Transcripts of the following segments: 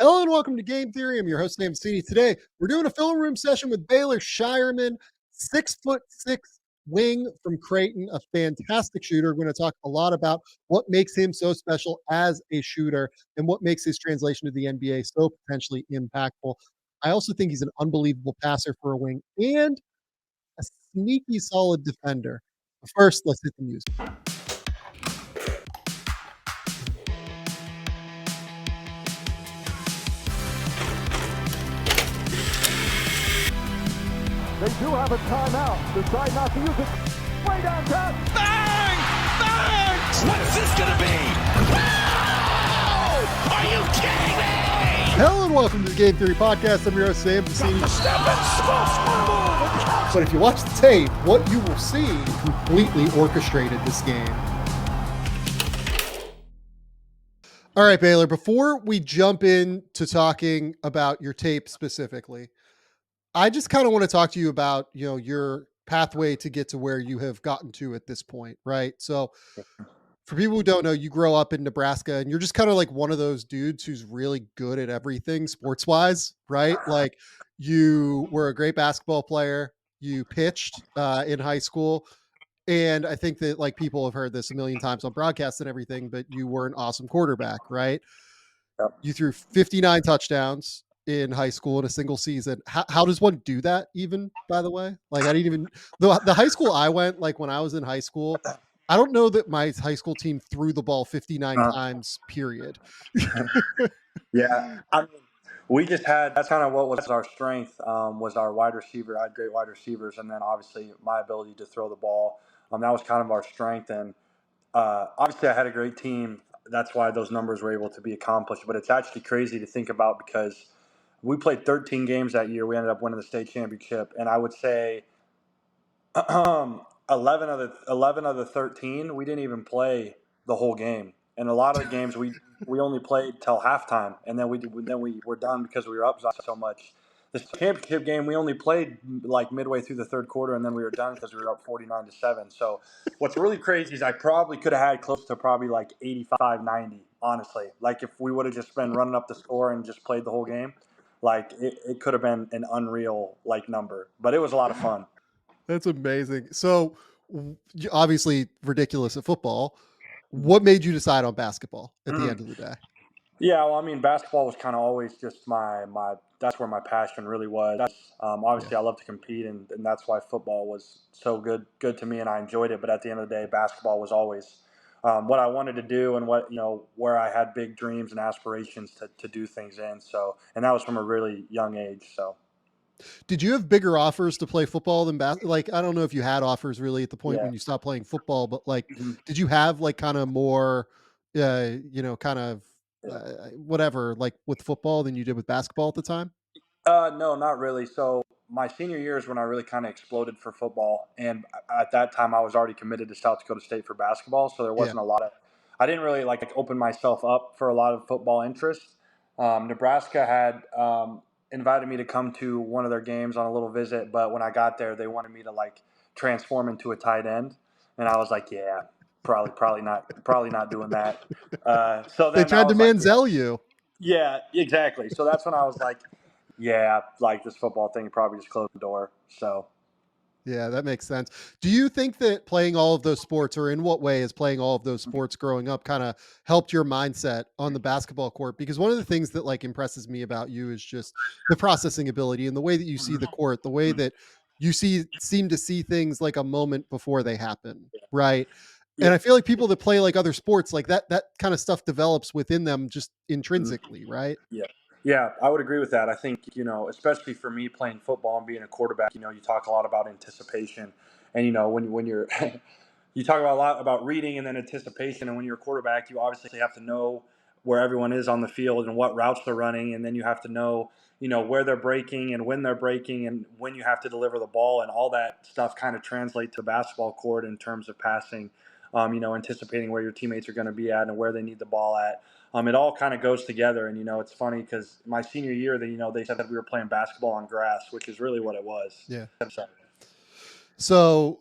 Hello and welcome to Game Theory. I'm your host, Sam Vecenie. Today, we're doing a film room session with Baylor Scheierman, 6'6" wing from Creighton, a fantastic shooter. We're going to talk a lot about what makes him so special as a shooter and what makes his translation to the NBA so potentially impactful. I also think he's an unbelievable passer for a wing and a sneaky solid defender. But first, let's hit the music. They do have a timeout. Decide not to use it. Way downtown. Bang! Bang! What's this gonna be? Wow! Are you kidding me? Hello and welcome to the Game Theory Podcast. I'm your host, Sam Vecenie. Step and smoke. But if you watch the tape, what you will see completely orchestrated this game. All right, Baylor, before we jump into talking about your tape specifically, I just kind of want to talk to you about, your pathway to get to where you have gotten to at this point, right? So for people who don't know, you grow up in Nebraska and you're just kind of like one of those dudes who's really good at everything sports wise, right? Like you were a great basketball player, you pitched in high school. And I think that like people have heard this a million times on broadcasts and everything, but you were an awesome quarterback, right? Yep. You threw 59 touchdowns in high school in a single season. How does one do that even, by the way? Like I didn't even, the high school I went, like when I was in high school, I don't know that my high school team threw the ball 59 times, period. Yeah, I mean, we just had that's kind of what was our strength was our wide receiver. I had great wide receivers, and then obviously my ability to throw the ball. That was kind of our strength, and obviously I had a great team. That's why those numbers were able to be accomplished. But it's actually crazy to think about because we played 13 games that year. We ended up winning the state championship, and I would say 11 of the 13 we didn't even play the whole game, and a lot of the games we only played till halftime, and then we were done because we were up so much. The championship game we only played like midway through the third quarter, and then we were done because we were up 49-7. So what's really crazy is I probably could have had close to probably like 85-90, honestly. Like if we would have just been running up the score and just played the whole game, like it could have been an unreal like number, but it was a lot of fun. That's amazing. So obviously ridiculous at football. What made you decide on basketball at the end of the day? Yeah, well, I mean, basketball was kind of always just my that's where my passion really was. Obviously, I love to compete, and that's why football was so good to me, and I enjoyed it. But at the end of the day, basketball was always what I wanted to do, and what where I had big dreams and aspirations to do things in. So, and that was from a really young age. So. Did you have bigger offers to play football than basketball? Like, I don't know if you had offers really at the point Yeah. when you stopped playing football, but like, Mhm. did you have like kind of more, kind of whatever, like with football than you did with basketball at the time? No, not really. So my senior year is when I really kind of exploded for football, and at that time I was already committed to South Dakota State for basketball, so there Yeah. wasn't a lot of. I didn't really like open myself up for a lot of football interest. Nebraska had invited me to come to one of their games on a little visit, but when I got there, they wanted me to like transform into a tight end, and I was like, yeah, probably not doing that. So They then I tried to was like, Manziel you. yeah, exactly. So that's when I was like, yeah, like this football thing probably just closed the door. So, Yeah, that makes sense. Do you think that playing all of those sports, or in what way is playing all of those sports growing up kind of helped your mindset on the basketball court? Because one of the things that like impresses me about you is just the processing ability and the way that you see the court, the way that you seem to see things like a moment before they happen, right? yeah, And I feel like people that play like other sports, like that kind of stuff develops within them just intrinsically, right? yeah, yeah, I would agree with that. I think, especially for me playing football and being a quarterback, you talk a lot about anticipation. And, when you're, you talk about a lot about reading and then anticipation. And when you're a quarterback, you obviously have to know where everyone is on the field and what routes they're running. And then you have to know, where they're breaking and when they're breaking and when you have to deliver the ball, and all that stuff kind of translate to basketball court in terms of passing, anticipating where your teammates are going to be at and where they need the ball at. It all kind of goes together. And, it's funny because my senior year, they said that we were playing basketball on grass, which is really what it was. Yeah. So, So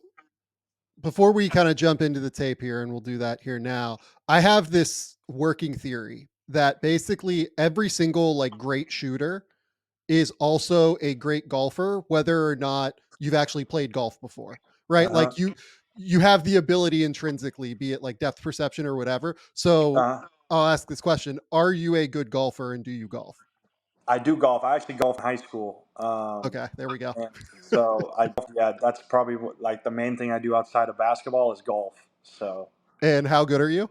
before we kind of jump into the tape here, and we'll do that here now, I have this working theory that basically every single like great shooter is also a great golfer, whether or not you've actually played golf before, right? Uh-huh. Like you have the ability intrinsically, be it like depth perception or whatever. So Uh-huh. I'll ask this question: are you a good golfer, and do you golf? I do golf. I actually golf in high school. Okay, there we go. And so yeah, that's probably like the main thing I do outside of basketball is golf. So, And how good are you?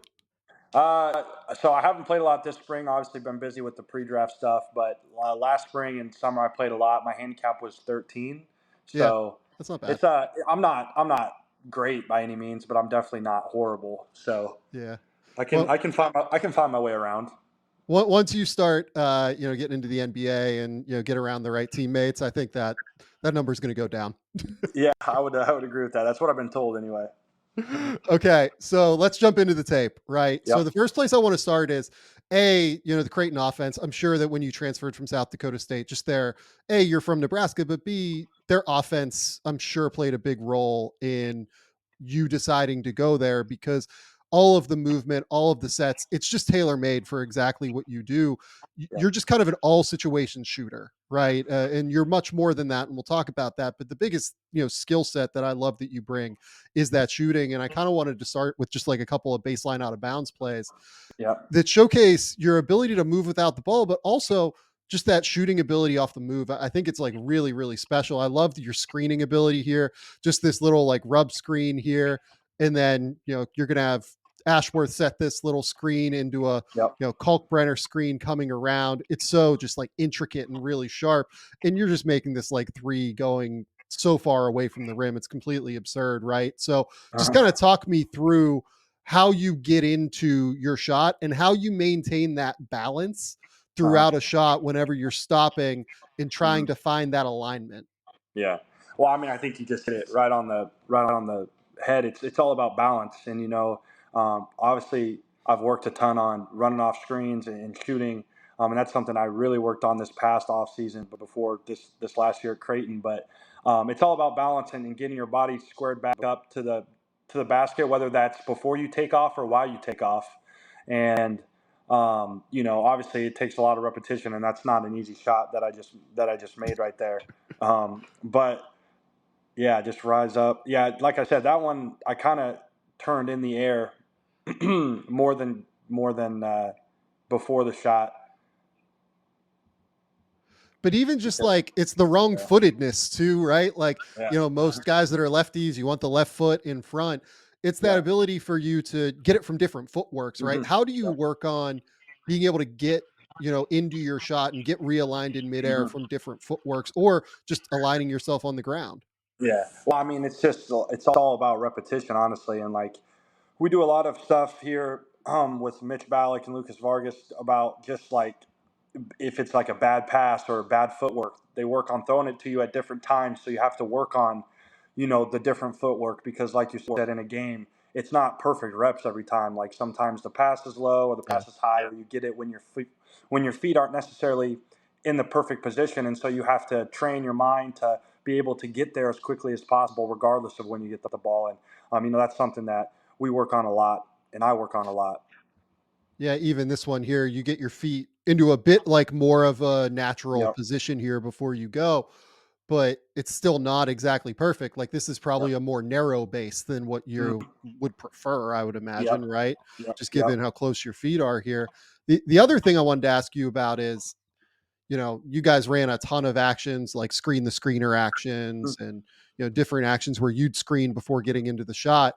uh, so I haven't played a lot this spring. Obviously, been busy with the pre-draft stuff. But last spring and summer, I played a lot. My handicap was 13. Yeah, So that's not bad. it's I'm not great by any means, but I'm definitely not horrible. So Yeah. I can Well, I can find my way around. once you start, getting into the NBA and get around the right teammates, I think that that number is going to go down. Yeah, I would agree with that. That's what I've been told anyway. Okay, so let's jump into the tape, right? So Yep. the first place I want to start is the Creighton offense. I'm sure that when you transferred from South Dakota State, just you're from Nebraska, but B, their offense, I'm sure played a big role in you deciding to go there because all of the movement, all of the sets, it's just tailor made for exactly what you do. Yep. You're just kind of an all situation shooter, right? And you're much more than that, and we'll talk about that. But the biggest, skill set that I love that you bring is that shooting. And I kind of wanted to start with just like a couple of baseline out of bounds plays Yep. that showcase your ability to move without the ball, but also just that shooting ability off the move. I think it's like really, really special. I love your screening ability here, just this little like rub screen here. And then, you're going to have Ashworth set this little screen into a, Yep. Kalkbrenner screen coming around. It's so just like intricate and really sharp. And you're just making this like three going so far away from the rim. It's completely absurd, right? So just kind of Uh-huh. talk me through how you get into your shot and how you maintain that balance Uh-huh. throughout a shot whenever you're stopping and trying Mhm. to find that alignment. Yeah. Well, I mean, I think you just hit it right on the head. It's all about balance, and obviously, I've worked a ton on running off screens and shooting, and that's something I really worked on this past off season, but before this last year at Creighton. But it's all about balance and getting your body squared back up to the basket, whether that's before you take off or while you take off, and obviously, it takes a lot of repetition, and that's not an easy shot that I just made right there. But yeah, just rise up. Yeah, like I said, that one I kind of turned in the air more than before the shot But even just because like it's the wrong yeah, footedness too, right? Like, yeah, most guys that are lefties, you want the left foot in front. It's that yeah, ability for you to get it from different footworks, right? hmm How do you yeah, work on being able to get, into your shot and get realigned in midair hmm from different footworks or just aligning yourself on the ground? yeah. Well, I mean, it's all about repetition, honestly, and like we do a lot of stuff here with Mitch Ballack and Lucas Vargas about just like if it's like a bad pass or bad footwork, they work on throwing it to you at different times. So you have to work on, the different footwork because, like you said, in a game, it's not perfect reps every time. Like sometimes the pass is low or the Yeah. pass is high, or you get it when your feet aren't necessarily in the perfect position, and so you have to train your mind to be able to get there as quickly as possible, regardless of when you get the ball. And that's something that we work on a lot, and I work on a lot. Yeah, even this one here, you get your feet into a bit like more of a natural Yep. position here before you go, but it's still not exactly perfect. Like this is Yep. probably a more narrow base than what you Mhm. would prefer, I would Yep. imagine, right? Yep. Just Yep. given how close your feet are here. The other thing I wanted to ask you about is, you guys ran a ton of actions like screen the screener actions and different actions where you'd screen before getting into the shot.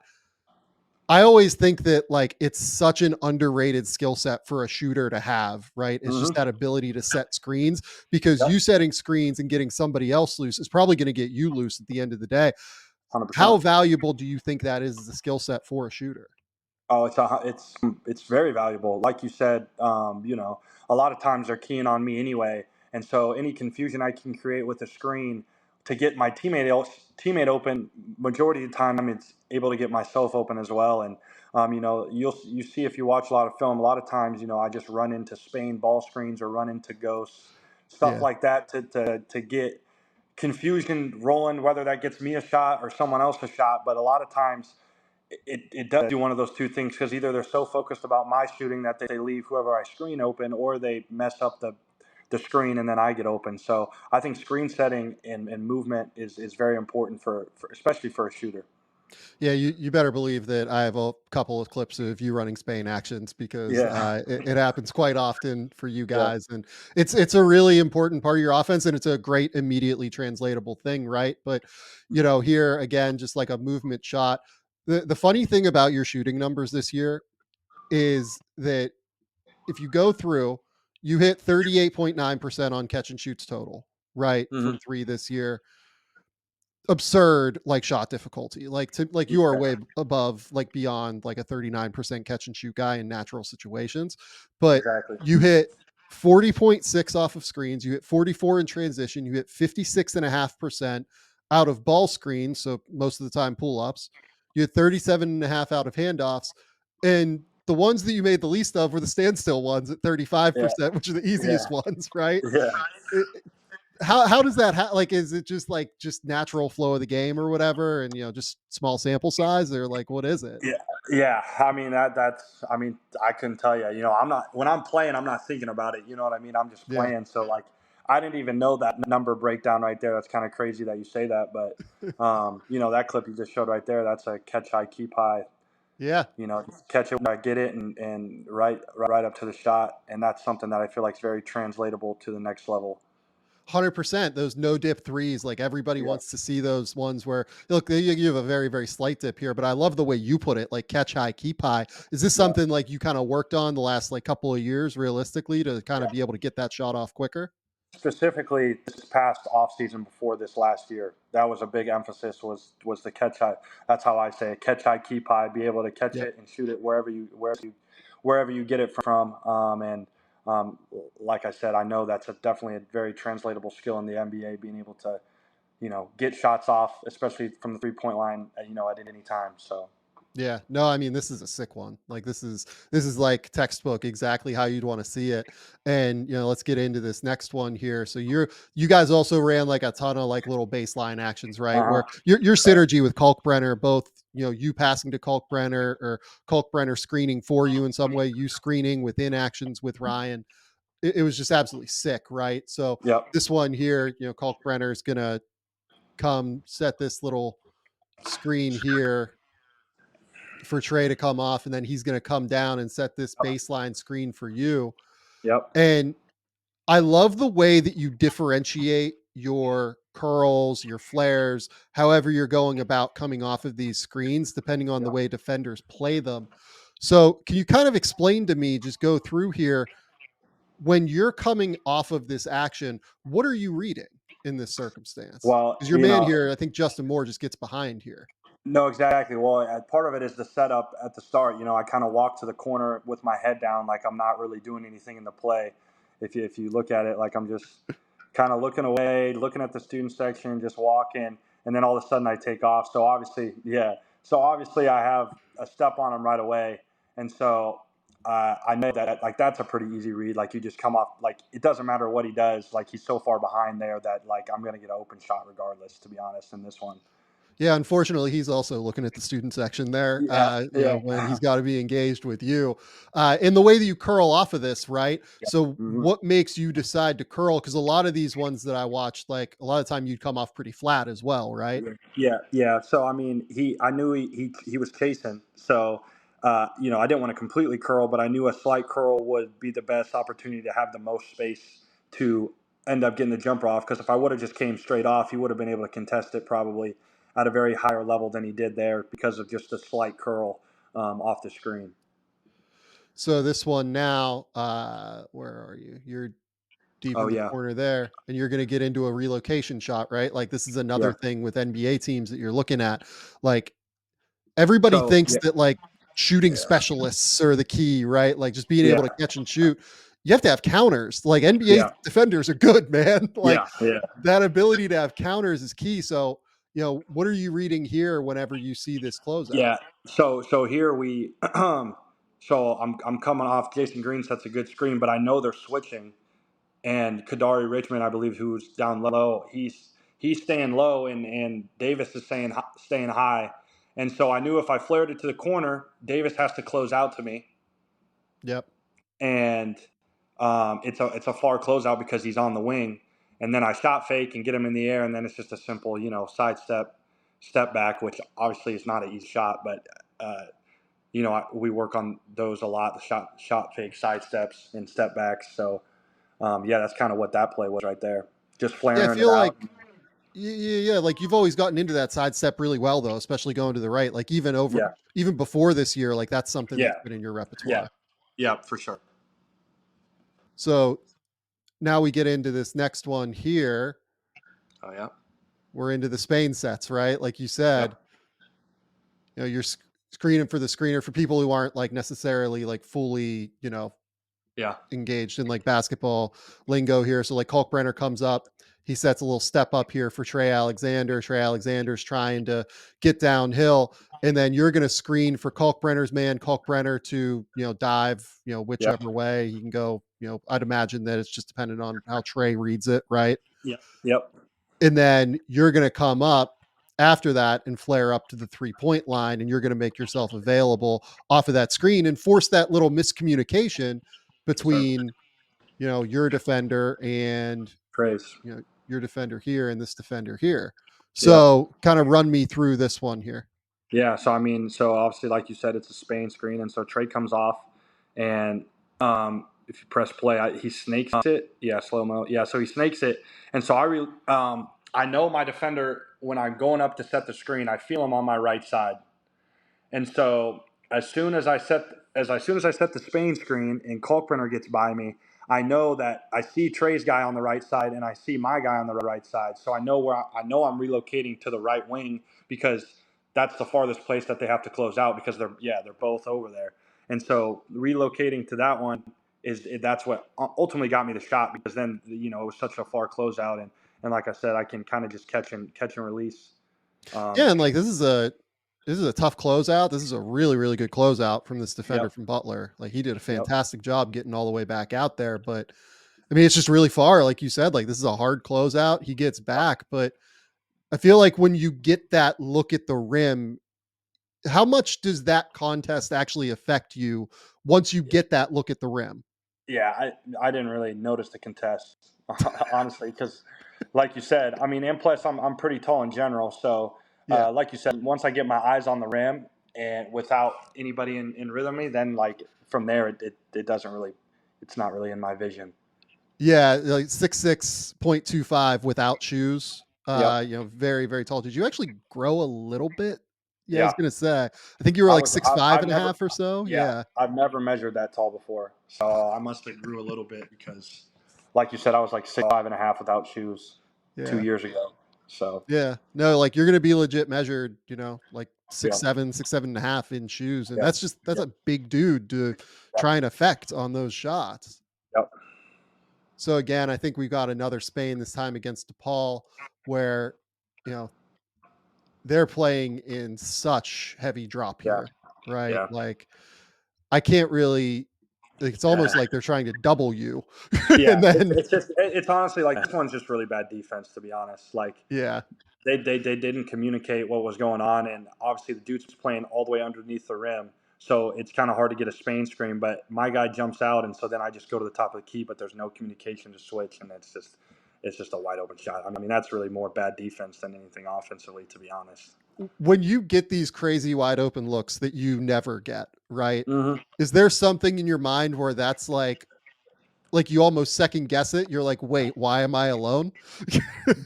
I always think that like it's such an underrated skill set for a shooter to have, right? It's just Mm-hmm. that ability to set screens because Yep. you setting screens and getting somebody else loose is probably going to get you loose at the end of the day. 100%. How valuable do you think that is as a skill set for a shooter? Oh, it's very valuable. Like you said, a lot of times they're keying on me anyway, and so any confusion I can create with the screen to get my teammate open, majority of the time it's able to get myself open as well. And you see if you watch a lot of film, a lot of times I just run into Spain ball screens or run into ghosts, stuff Yeah. like that to get confusion rolling, whether that gets me a shot or someone else a shot. But a lot of times it does do one of those two things, because either they're so focused about my shooting that they leave whoever I screen open, or they mess up the screen and then I get open. So I think screen setting and movement is very important for especially for a shooter. Yeah, you better believe that I have a couple of clips of you running Spain actions because Yeah, it happens quite often for you yeah, guys, and it's a really important part of your offense, and it's a great immediately translatable thing, right? But here again, just like a movement shot. The funny thing about your shooting numbers this year is that if you go through, you hit 38.9% on catch and shoots total, right, hmm from three this year. Absurd like shot difficulty, like you are yeah, way above, like beyond like a 39% catch and shoot guy in natural situations, but exactly. you hit 40.6 off of screens, you hit 44 in transition, you hit 56.5% out of ball screens, so most of the time pull-ups, you hit 37.5 out of handoffs, and the ones that you made the least of were the standstill ones at Yeah, 35%, which are the yeah, easiest ones, right? yeah. How does that like, is it just like just natural flow of the game or whatever, and just small sample size, or like what is it? Yeah, yeah. I mean that's. I mean, I couldn't tell you. I'm not, when I'm playing, I'm not thinking about it. You know what I mean? I'm just Yeah. playing. So like, I didn't even know that number breakdown right there. That's kind of crazy that you say that. But that clip you just showed right there. That's a catch high, keep high. Yeah, Just catch it when I get it, and right up to the shot. And that's something that I feel like is very translatable to the next level. 100%. Those no dip threes, like everybody Yeah, wants to see those ones where look, you have a very, very slight dip here, but I love the way you put it, like catch high, keep high. Is this yeah. something like you kind of worked on the last like couple of years realistically to kind Yeah. of be able to get that shot off quicker? Specifically this past off season before this last year, that was a big emphasis, was the catch high. That's how I say it: catch high, keep high, be able to catch Yep. it and shoot it wherever you get it from. And like I said, I know that's definitely a very translatable skill in the NBA, being able to get shots off, especially from the 3-point line, at any time. So Yeah. No, I mean, this is a sick one. Like this is like textbook exactly how you'd want to see it. And let's get into this next one here. So you guys also ran like a ton of like little baseline actions, right? uh Where huh, your synergy with Kalkbrenner, both you passing to Kalkbrenner or Kalkbrenner screening for you in some way, you screening within actions with Ryan. It was just absolutely sick, right? So yep, this one here, Kalkbrenner is gonna come set this little screen here for Trey to come off, and then he's going to come down and set this baseline screen for you. yep, And I love the way that you differentiate your curls, your flares, however you're going about coming off of these screens, depending on the yep. way defenders play them. So, can you kind of explain to me, just go through here, when you're coming off of this action, what are you reading in this circumstance? Well, Because your man here, I think Justin Moore, just gets behind here. no, exactly. Well, part of it is the setup at the start. I kind of walk to the corner with my head down, like I'm not really doing anything in the play. If you look at it, like I'm just kind of looking away, looking at the student section, just walking, and then all of a sudden I take off. So obviously, yeah. So obviously I have a step on him right away, and so I know that like that's a pretty easy read. Like you just come off, like it doesn't matter what he does. Like he's so far behind there that like I'm gonna get an open shot regardless. To be honest, in this one. Yeah, unfortunately, he's also looking at the student section there, Yeah, yeah. when he's got to be engaged with you. In the way that you curl off of this, right? So, Mhm. what makes you decide to curl? Because a lot of these ones that I watched, like a lot of time you'd come off pretty flat as well, right? Yeah, yeah. So I mean, I knew he was chasing. So I didn't want to completely curl, but I knew a slight curl would be the best opportunity to have the most space to end up getting the jumper off. Because if I would have just came straight off, he would have been able to contest it probably at a very higher level than he did there because of just a slight curl off the screen. So, this one now, where are you? You're deep Oh in the yeah, corner there, and you're going to get into a relocation shot, right? Like, this is yeah. another thing with NBA teams that you're looking at. Like, everybody So thinks yeah, that like shooting yeah, specialists are the key, right? Like just being able yeah, to catch and shoot. You have to have counters. Like NBA yeah, defenders are good, man. Like yeah, yeah. that ability to have counters is key. So, what are you reading here whenever you see this closeout? Yeah. So here we so I'm coming off Jason Green sets a good screen, but I know they're switching, and Kadari Richmond, I believe, who's down low, he's staying low, and Davis is staying high, And so I knew if I flared it to the corner, Davis has to close out to me. Yep. And it's a far closeout because he's on the wing. And then I shot fake and get him in the air, and then it's just a simple, side step back, which obviously is not an easy shot, but we work on those a lot, the shot fake, side steps, and step backs. So that's kind of what that play was right there, just Yeah, I flaring it feel like out. yeah, like you've always gotten into that sidestep really well though, especially going to the right. Like Yeah, even before this year, like that's something yeah, that's been in your yeah, repertoire. yeah, for sure. So now we get into this next one here. Oh yeah, We're into the Spain sets, right? Like you yeah, said, you're screening for the screener for people who aren't like necessarily like fully, yeah, engaged in like basketball lingo here. So like Kalkbrenner comes up, he sets a little step up here for Trey Alexander. Trey Alexander's trying to get downhill, and then you're going to screen for Kalkbrenner's man, Kalkbrenner to dive, yeah, whichever way he can go. I'd imagine that it's just dependent on how Trey reads it, right? yeah, yep, And then you're going to come up after that and flare up to the 3-point line, and you're going to make yourself available off of that screen and force that little miscommunication yes, sir. between your defender and Praise. your defender here and this defender here. Yep. So kind of run me through this one here. Yeah, so I mean, so obviously, like you said, it's a Spain screen, and so Trey comes off, and if you press play, he snakes it. Yeah, slow mo. Yeah, so he snakes it, and so I know my defender when I'm going up to set the screen, I feel him on my right side, and so as soon as I set the Spain screen and Kalkbrenner gets by me, I know that I see Trey's guy on the right side and I see my guy on the right side. So I know I'm relocating to the right wing because that's the farthest place that they have to close out because they're both over there. And so relocating to that one that's what ultimately got me the shot because then it was such a far closeout and like I said, I can kind of just catch and release. Yeah, Um, and like this is a tough closeout. This is a really, really good closeout from this defender yep, from Butler. Like he did a yep. fantastic job getting all the way back out there. But I mean, it's just really far. Like you said, like this is a hard closeout. He gets back, but I feel like when you get that look at the rim, how much does that contest actually affect you once you get that look at the rim? Yeah, I didn't really notice the contest, honestly, because like you said, I mean, and plus I'm pretty tall in general, so Yeah. like you said, once I get my eyes on the rim and without anybody in rhythm me, then like from there it doesn't really, it's not really in my vision. Yeah, like 6'6.25" without shoes. Yep. Very, very tall. Did you actually grow a little bit? Yeah, I was Yeah. gonna say. I think you were like six five I've and a never, half or so. yeah, Yeah. I've never measured that tall before, so I must have grew a little bit because, like you said, I was like 6'5.5" without shoes two Yeah. years ago. So Yeah. No, like you're gonna be legit measured, like yeah, 6'7", 6'7.5" in shoes. And yeah, that's yeah, a big dude to yeah, try and affect on those shots. yep. So again, I think we've got another Spain this time against DePaul where, you know, they're playing in such heavy drop Yeah, here, right? yeah, Like I can't really like, it's almost like they're trying to double you. yeah. And then It's honestly like this one's just really bad defense, to be honest. Like yeah. they didn't communicate what was going on, and obviously the dude's playing all the way underneath the rim, so it's kind of hard to get a Spain screen. But my guy jumps out, and so then I just go to the top of the key, but there's no communication to switch, and it's just a wide open shot. I mean, that's really more bad defense than anything offensively, to be honest. When you get these crazy wide open looks that you never get, right? Hmm. Is there something in your mind where that's like you almost second guess it? You're like, "Wait, why am I alone?"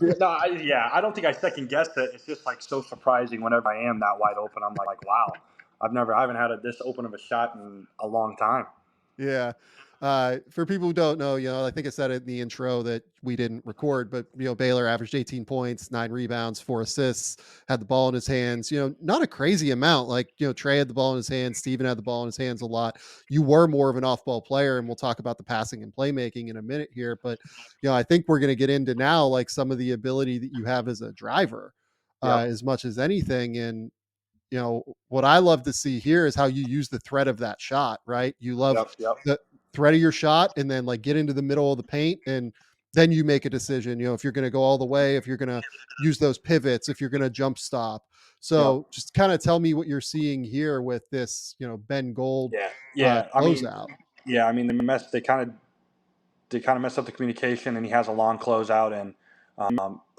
No, I don't think I second guessed it. It's just like so surprising whenever I am that wide open. I'm like, wow, I haven't had this open of a shot in a long time. Yeah. For people who don't know, I think I said it in the intro that we didn't record, but Baylor averaged 18 points, 9 rebounds, 4 assists, had the ball in his hands. Not a crazy amount. Like Trey had the ball in his hands, Steven had the ball in his hands a lot. You were more of an off-ball player, and we'll talk about the passing and playmaking in a minute here. But I think we're going to get into now like some of the ability that you have as a driver, Yep, as much as anything. And what I love to see here is how you use the threat of that shot, right? You love yep, yep, the threat of your shot and then like get into the middle of the paint and then you make a decision, if you're going to go all the way, if you're going to use those pivots, if you're going to jump stop. Yep. So just kind of tell me what you're seeing here with this, Ben Gold Yeah. Yeah. I mean, closeout. yeah. I mean, they kind of mess up the communication, and he has a long closeout. And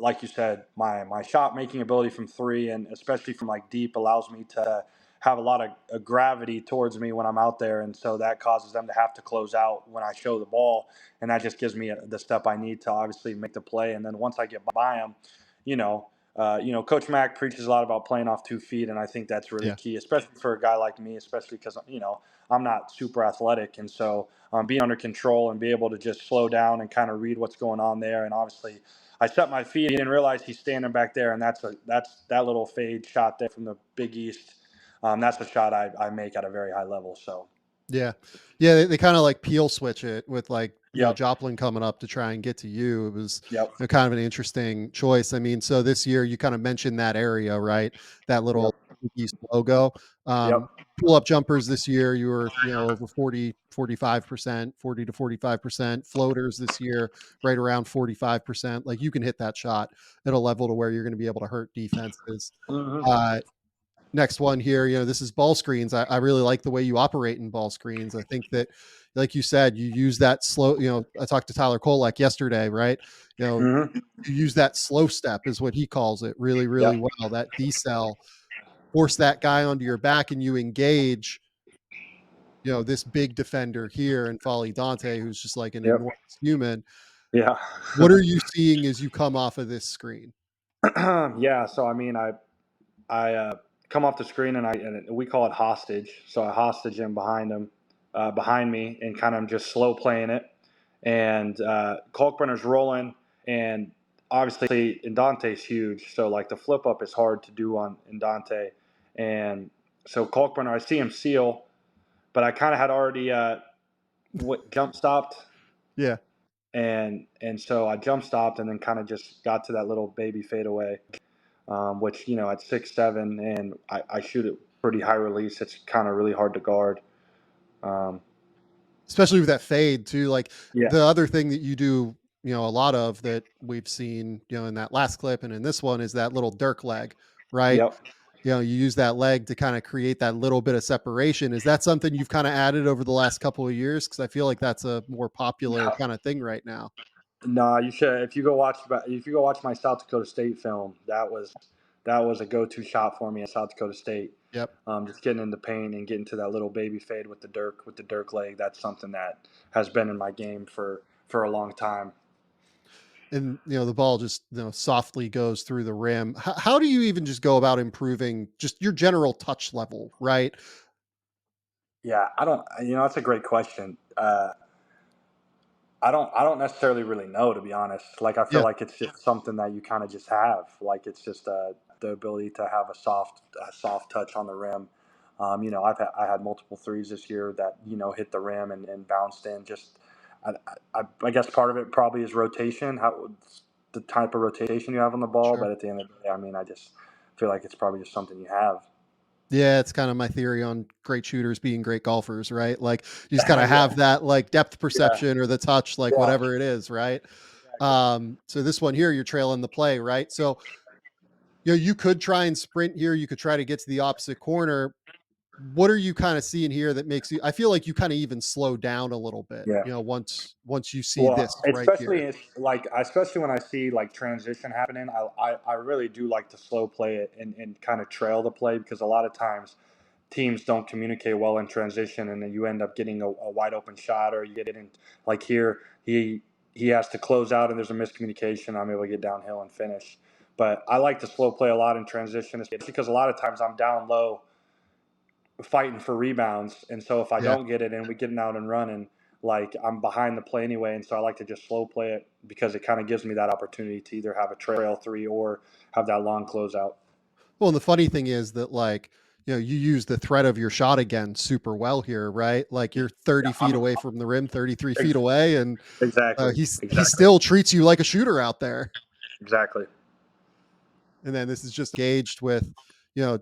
like you said, my shot making ability from three, and especially from like deep, allows me to have a lot of gravity towards me when I'm out there, and so that causes them to have to close out when I show the ball, and that just gives me the step I need to obviously make the play. And then once I get by them, you know. Coach Mack preaches a lot about playing off 2 feet, and I think that's really Yeah. key, especially for a guy like me, especially because I'm not super athletic, and so being under control and be able to just slow down and kind of read what's going on there. And obviously, I set my feet and didn't realize he's standing back there, and that's that little fade shot there from the Big East. That's a shot I make at a very high level. So, Yeah. Yeah, they kinda, like, peel switch it with, like, yep, Joplin coming up to try and get to you. It was, yep, kind of an interesting choice. I mean, so this year you kinda mentioned that area, right? That yep, little Big East logo. yep. Pull-up jumpers this year, you were, over 45%, 40 to 45%. Floaters this year, right around 45%. Like, you can hit that shot at a level to where you're gonna be able to hurt defenses. Hmm. Uh Next one here, this is ball screens. I really like the way you operate in ball screens. I think that, like you said, you use that slow, I talked to Tyler Kolek yesterday, right? You know, Hmm. you use that slow step is what he calls it really, really Yep, well. That decel, force that guy onto your back and you engage, this big defender here and Folly Dante, who's just like an yep, enormous human. yeah. What are you seeing as you come off of this screen? Yeah. So I mean, I come off the screen, and we call it hostage. So I hostage him behind me, and kind of just slow playing it. And Kalkbrenner's rolling, and obviously Indante's huge. So like the flip up is hard to do on Indante, and so Kalkbrenner, I see him seal, but I kind of had already jump stopped, Yeah. and so I jump stopped, and then kind of just got to that little baby fadeaway, which at 6'7", and I shoot it pretty high release. It's kind of really hard to guard. Um, Especially with that fade too. Like yeah. the other thing that you do, a lot of that we've seen, in that last clip and in this one is that little Dirk leg, right? Yep. You use that leg to kind of create that little bit of separation. Is that something you've kind of added over the last couple of years? Because I feel like that's a more popular kind of thing right now. No, you should. If you go watch my South Dakota State film, that was a go-to shot for me at South Dakota State. Yep. Just getting in the paint and getting to that little baby fade with the Dirk leg. That's something that has been in my game for a long time. And the ball just softly goes through the rim. How do you even just go about improving just your general touch level, right? Yeah, I don't. That's a great question. I don't necessarily really know, to be honest. Like I feel Yeah, like it's just something that you kind of just have. Like it's just the ability to have a soft touch on the rim. I had multiple threes this year that hit the rim and bounced in. Just I guess part of it probably is rotation, how the type of rotation you have on the ball. sure. But at the end of the day, I mean, I just feel like it's probably just something you have. Yeah, it's kind of my theory on great shooters being great golfers, right? Like you just kind of Yeah, have that like depth yeah, perception or the touch, like yeah. whatever it is, right? Exactly. So this one here, you're trailing the play, right? So you could try and sprint here. You could try to get to the opposite corner. What are you kind of seeing here that makes you? I feel like you kind of even slow down a little bit, Yeah. once you see Well, this right especially here. especially when I see like transition happening, I really do like to slow play it and kind of trail the play, because a lot of times teams don't communicate well in transition, and then you end up getting a wide open shot, or you get it in like here he has to close out and there's a miscommunication. I'm able to get downhill and finish. But I like to slow play a lot in transition, especially because a lot of times I'm down low fighting for rebounds, and so if I Yeah. don't get it and we getting out and running, like I'm behind the play anyway, and so I like to just slow play it because it kind of gives me that opportunity to either have a trail three or have that long closeout. Well, and the funny thing is that like, you use the threat of your shot again super well here, right? Like you're 30 Yeah, feet away from the rim, 33 feet ex- away, and exactly, he exactly, still treats you like a shooter out there. exactly. And then this is just engaged with,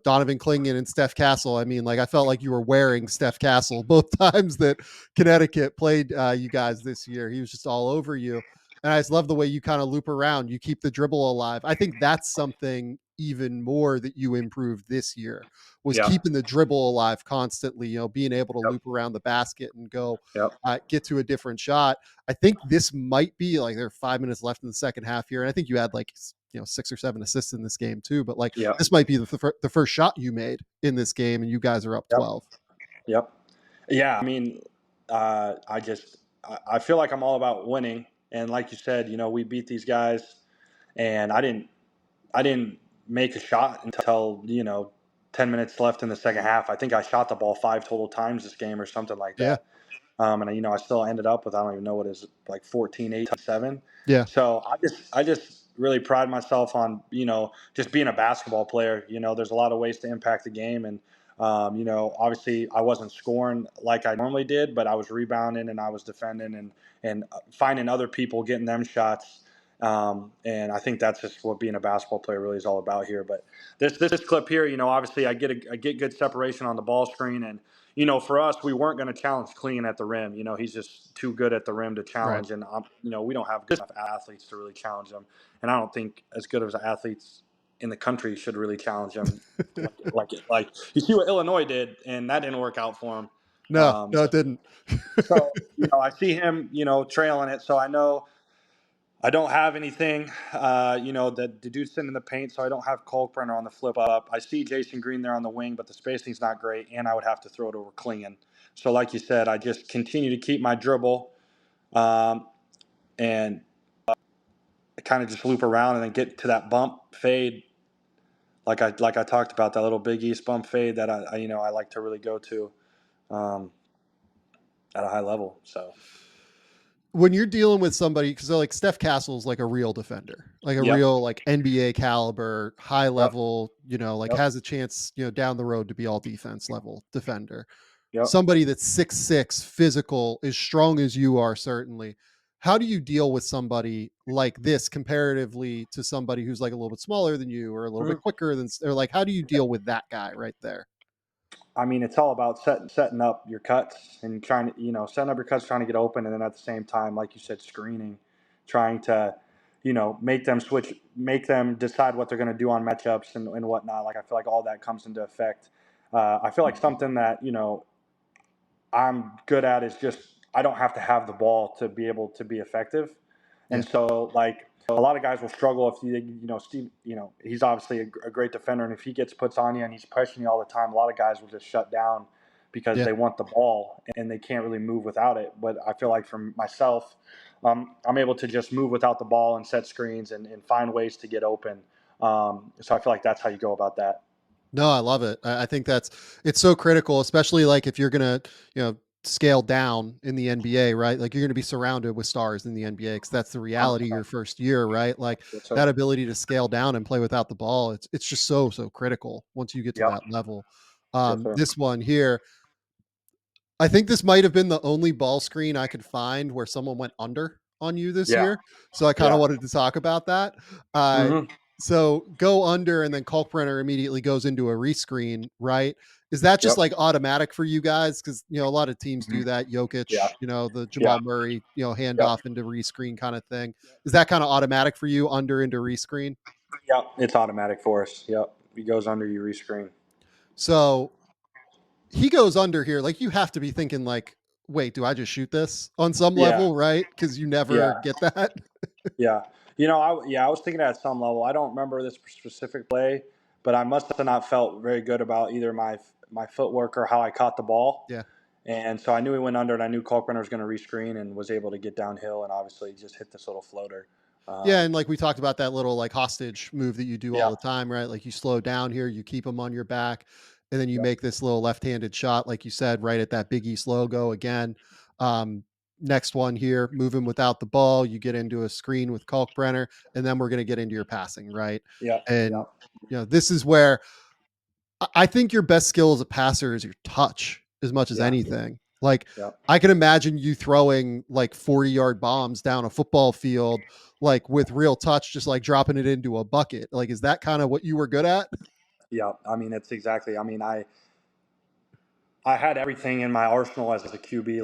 Donovan Clingan and Steph Castle. I mean, like I felt like you were wearing Steph Castle both times that Connecticut played you guys this year. He was just all over you. And I just love the way you kind of loop around. You keep the dribble alive. I think that's something even more that you improved this year was Yeah. keeping the dribble alive constantly, being able to Yep. loop around the basket and go Yep. get to a different shot. I think this might be like there are 5 minutes left in the second half here. And I think you had like, 6 or 7 assists in this game too. But like Yep. this might be the first shot you made in this game and you guys are up Yep. 12. Yep. Yeah. I mean, I feel like I'm all about winning. And like you said, we beat these guys, and I didn't make a shot until 10 minutes left in the second half. I think I shot the ball 5 total times this game or something like Yeah. that. And I still ended up with, I don't even know what it is, like 14, 8, 7. Yeah. So I just really pride myself on, just being a basketball player. There's a lot of ways to impact the game. And, obviously I wasn't scoring like I normally did, but I was rebounding and I was defending and finding other people, getting them shots. And I think that's just what being a basketball player really is all about here. But this clip here, obviously I get good separation on the ball screen, and for us, we weren't going to challenge Clean at the rim. He's just too good at the rim to Right. challenge, and we don't have good enough athletes to really challenge him. And I don't think as good as athletes in the country should really challenge him. Like you see what Illinois did, and that didn't work out for him. No, Um, no, it didn't. so I see him, trailing it. So I know I don't have anything, the dude's sitting in the paint, so I don't have Kalkbrenner on the flip up. I see Jason Green there on the wing, but the spacing's not great, and I would have to throw it over Klingon. So, like you said, I just continue to keep my dribble, and kind of just loop around and then get to that bump fade, like I talked about, that little Big East bump fade that I like to really go to um, at a high level. So, When you're dealing with somebody, because like Steph Castle's like a real defender, like a yep, real like NBA caliber, high yep, level, like yep, has a chance, down the road to be all defense level defender. yep. Somebody that's 6'6", physical, as strong as you are, certainly. How do you deal with somebody like this comparatively to somebody who's like a little bit smaller than you or a little bit Mhm. quicker than, or like, how do you deal with that guy right there? I mean, it's all about setting up your cuts and trying to, setting up your cuts, trying to get open, and then at the same time, like you said, screening, trying to, make them switch, make them decide what they're going to do on matchups and whatnot. Like I feel like all that comes into effect. I feel like something that I'm good at is just I don't have to have the ball to be able to be effective, Yeah. and so like a lot of guys will struggle if Steve, he's obviously a great defender, and if he gets puts on you and he's pressuring you all the time, a lot of guys will just shut down because Yeah. they want the ball and they can't really move without it. But I feel like for myself, I'm able to just move without the ball and set screens and find ways to get open. So I feel like that's how you go about that. No, I love it. I think it's so critical, especially like if you're gonna, scale down in the NBA, right? Like you're gonna be surrounded with stars in the NBA because that's the reality your 100%. first year, right? Like Yes, sir. that ability to scale down and play without the ball, it's just so critical once you get to Yep. that level. Yes, sir. This one here, I think this might have been the only ball screen I could find where someone went under on you this Yeah. year. So I kind of Yeah. wanted to talk about that. Uh, Hmm. so go under and then Kalkbrenner immediately goes into a rescreen, right? Is that just Yep. like automatic for you guys? Because a lot of teams do Mhm. that. Jokic, Yeah. the Yeah. Jamal Murray, Yep. handoff into rescreen kind of thing. Is that kind of automatic for you under into rescreen? Yep. It's automatic for us. Yep. He goes under, you rescreen. So he goes under here. Like you have to be thinking like, wait, do I just shoot this on some Yeah. level, right? Because you never Yeah. get that. Yeah. I was thinking at some level. I don't remember this specific play, but I must have not felt very good about either my footwork or how I caught the ball. Yeah. And so I knew he went under, and I knew Kalkbrenner was going to rescreen and was able to get downhill and obviously just hit this little floater. Yeah, Um, and like we talked about that little like hostage move that you do all yeah. the time, right? Like you slow down here, you keep them on your back, and then you Yeah. make this little left-handed shot, like you said, right at that Big East logo again. Um, Next one here, moving without the ball, you get into a screen with Kalkbrenner, and then we're going to get into your passing, right? Yeah. Yeah. And this is where I think your best skill as a passer is your touch as much as Yeah. anything. Like Yeah. I can imagine you throwing like 40-yard bombs down a football field, like with real touch, just like dropping it into a bucket. Like, is that kind of what you were good at? Yeah. I mean, it's exactly. I mean, I had everything in my arsenal as a QB.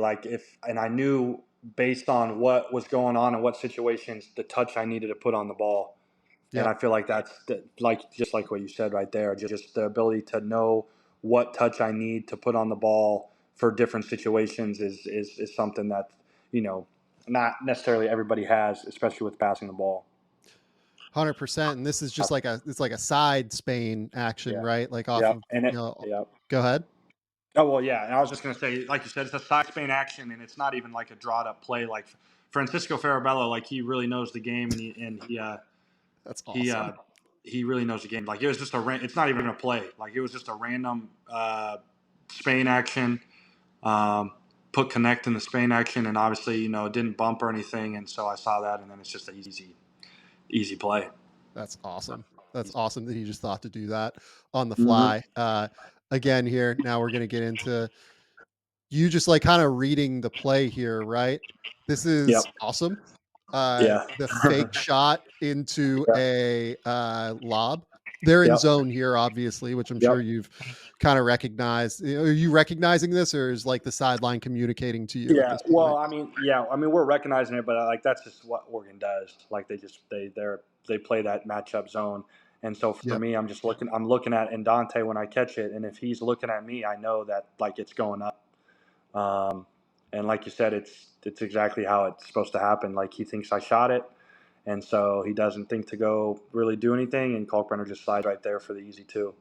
And I knew based on what was going on and what situations, the touch I needed to put on the ball And Yep. I feel like like just like what you said right there, just the ability to know what touch I need to put on the ball for different situations is something that you know not necessarily everybody has, especially with passing the ball. 100%. And this is just like it's like a side Spain action, Yeah. right? Like off Yep. of, And it. Yep. go ahead. Oh well, yeah. And I was just gonna say, like you said, it's a side Spain action, and it's not even like a drawn up play. Like Francisco Farabello, like he really knows the game, and That's he awesome. he really knows the game. Like it was just it's not even a play. Like it was just a random Spain action. Um, Put connect in the Spain action, and obviously it didn't bump or anything, and so I saw that, and then it's just an easy play. That's awesome. That's awesome that he just thought to do that on the Mm-hmm. fly. Again, here, now we're going to get into you just like kind of reading the play here, right? This Yep. is awesome. Yeah. The fake shot into Yep. a lob. They're in Yep. zone here, obviously, which I'm sure Yep. you've kind of recognized. Are you recognizing this, or is like the sideline communicating to you at Yeah. this Well, point? I mean, yeah. I mean, we're recognizing it, but like that's just what Oregon does. Like they play that matchup zone, and so for Yep. me, I'm looking at Indante when I catch it, and if he's looking at me, I know that like it's going up. Um, and like you said, it's exactly how it's supposed to happen. Like he thinks I shot it, and so he doesn't think to go really do anything, and Kalkbrenner just slides right there for the easy two.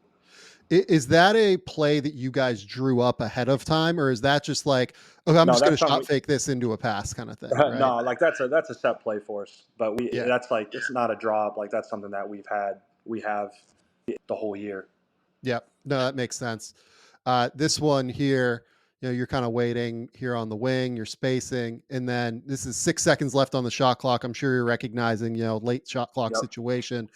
Is that a play that you guys drew up ahead of time, or is that just like, okay, I'm No, just going that's to shot something. fake this into a pass kind of thing, right? No, like that's a set play for us, but Yeah. that's like it's not a drop. Like that's something that we have the whole year. Yep. No, that makes sense. This one here, you're kind of waiting here on the wing, you're spacing, and then this is 6 seconds left on the shot clock. I'm sure you're recognizing, late shot clock Yep, situation.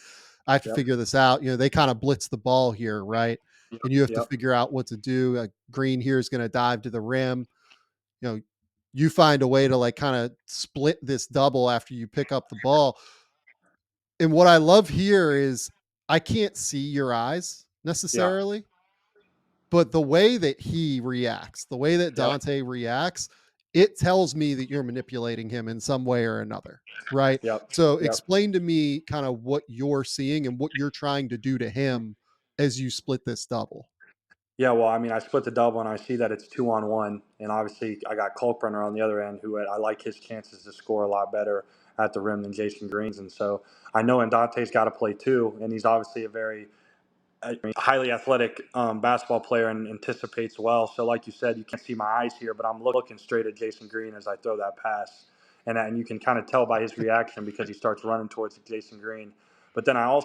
I have to yep, figure this out. They kind of blitz the ball here, right? yep, And you have to yep, figure out what to do. Green here is going to dive to the rim. You know, you find a way to like kind of split this double after you pick up the ball. And what I love here is I can't see your eyes yeah, necessarily, but the way that he reacts, the way that yep, Dante reacts, it tells me that you're manipulating him in some way or another, right? yep, So yep. explain to me kind of what you're seeing and what you're trying to do to him as you split this double. Yeah, well, I mean, I split the double, and I see that it's 2-on-1, and obviously I got Kalkbrenner on the other end, who I like his chances to score a lot better at the rim than Jason Green's, and so I know Dante's got to play too, and he's obviously a very highly athletic basketball player and anticipates well. So, like you said, you can't see my eyes here, but I'm looking straight at Jason Green as I throw that pass, and you can kind of tell by his reaction because he starts running towards Jason Green. But then I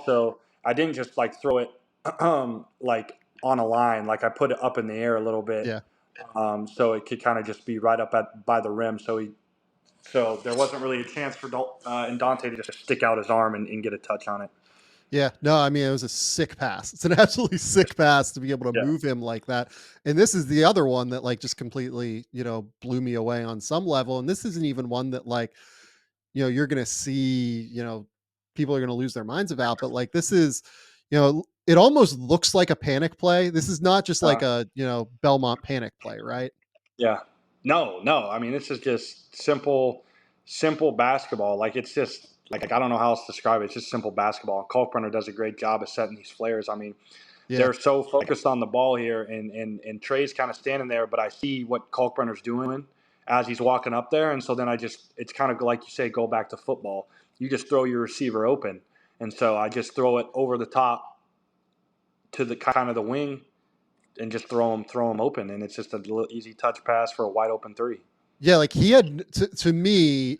didn't just like throw it like on a line, like I put it up in the air a little bit, Yeah. so it could kind of just be right up by the rim. So there wasn't really a chance for Dante to just stick out his arm and get a touch on it. Yeah, no, I mean, it was a sick pass. It's an absolutely sick pass to be able to Yeah. move him like that. And this is the other one that like just completely, blew me away on some level. And this isn't even one that like, you're going to see, people are going to lose their minds about, but like this is, it almost looks like a panic play. This is not just like Uh, a, Belmont panic play, right? Yeah. No, no. I mean, this is just simple basketball. Like it's just like I don't know how else to describe it. It's just simple basketball. And Kalkbrenner does a great job of setting these flares. I mean, Yeah. they're so focused on the ball here, and Trey's kind of standing there, but I see what Kalkbrenner's doing as he's walking up there, and so then it's kind of like you say, go back to football. You just throw your receiver open, and so I just throw it over the top to the kind of the wing and just throw him open, and it's just a little easy touch pass for a wide open three. Yeah, like he had to me,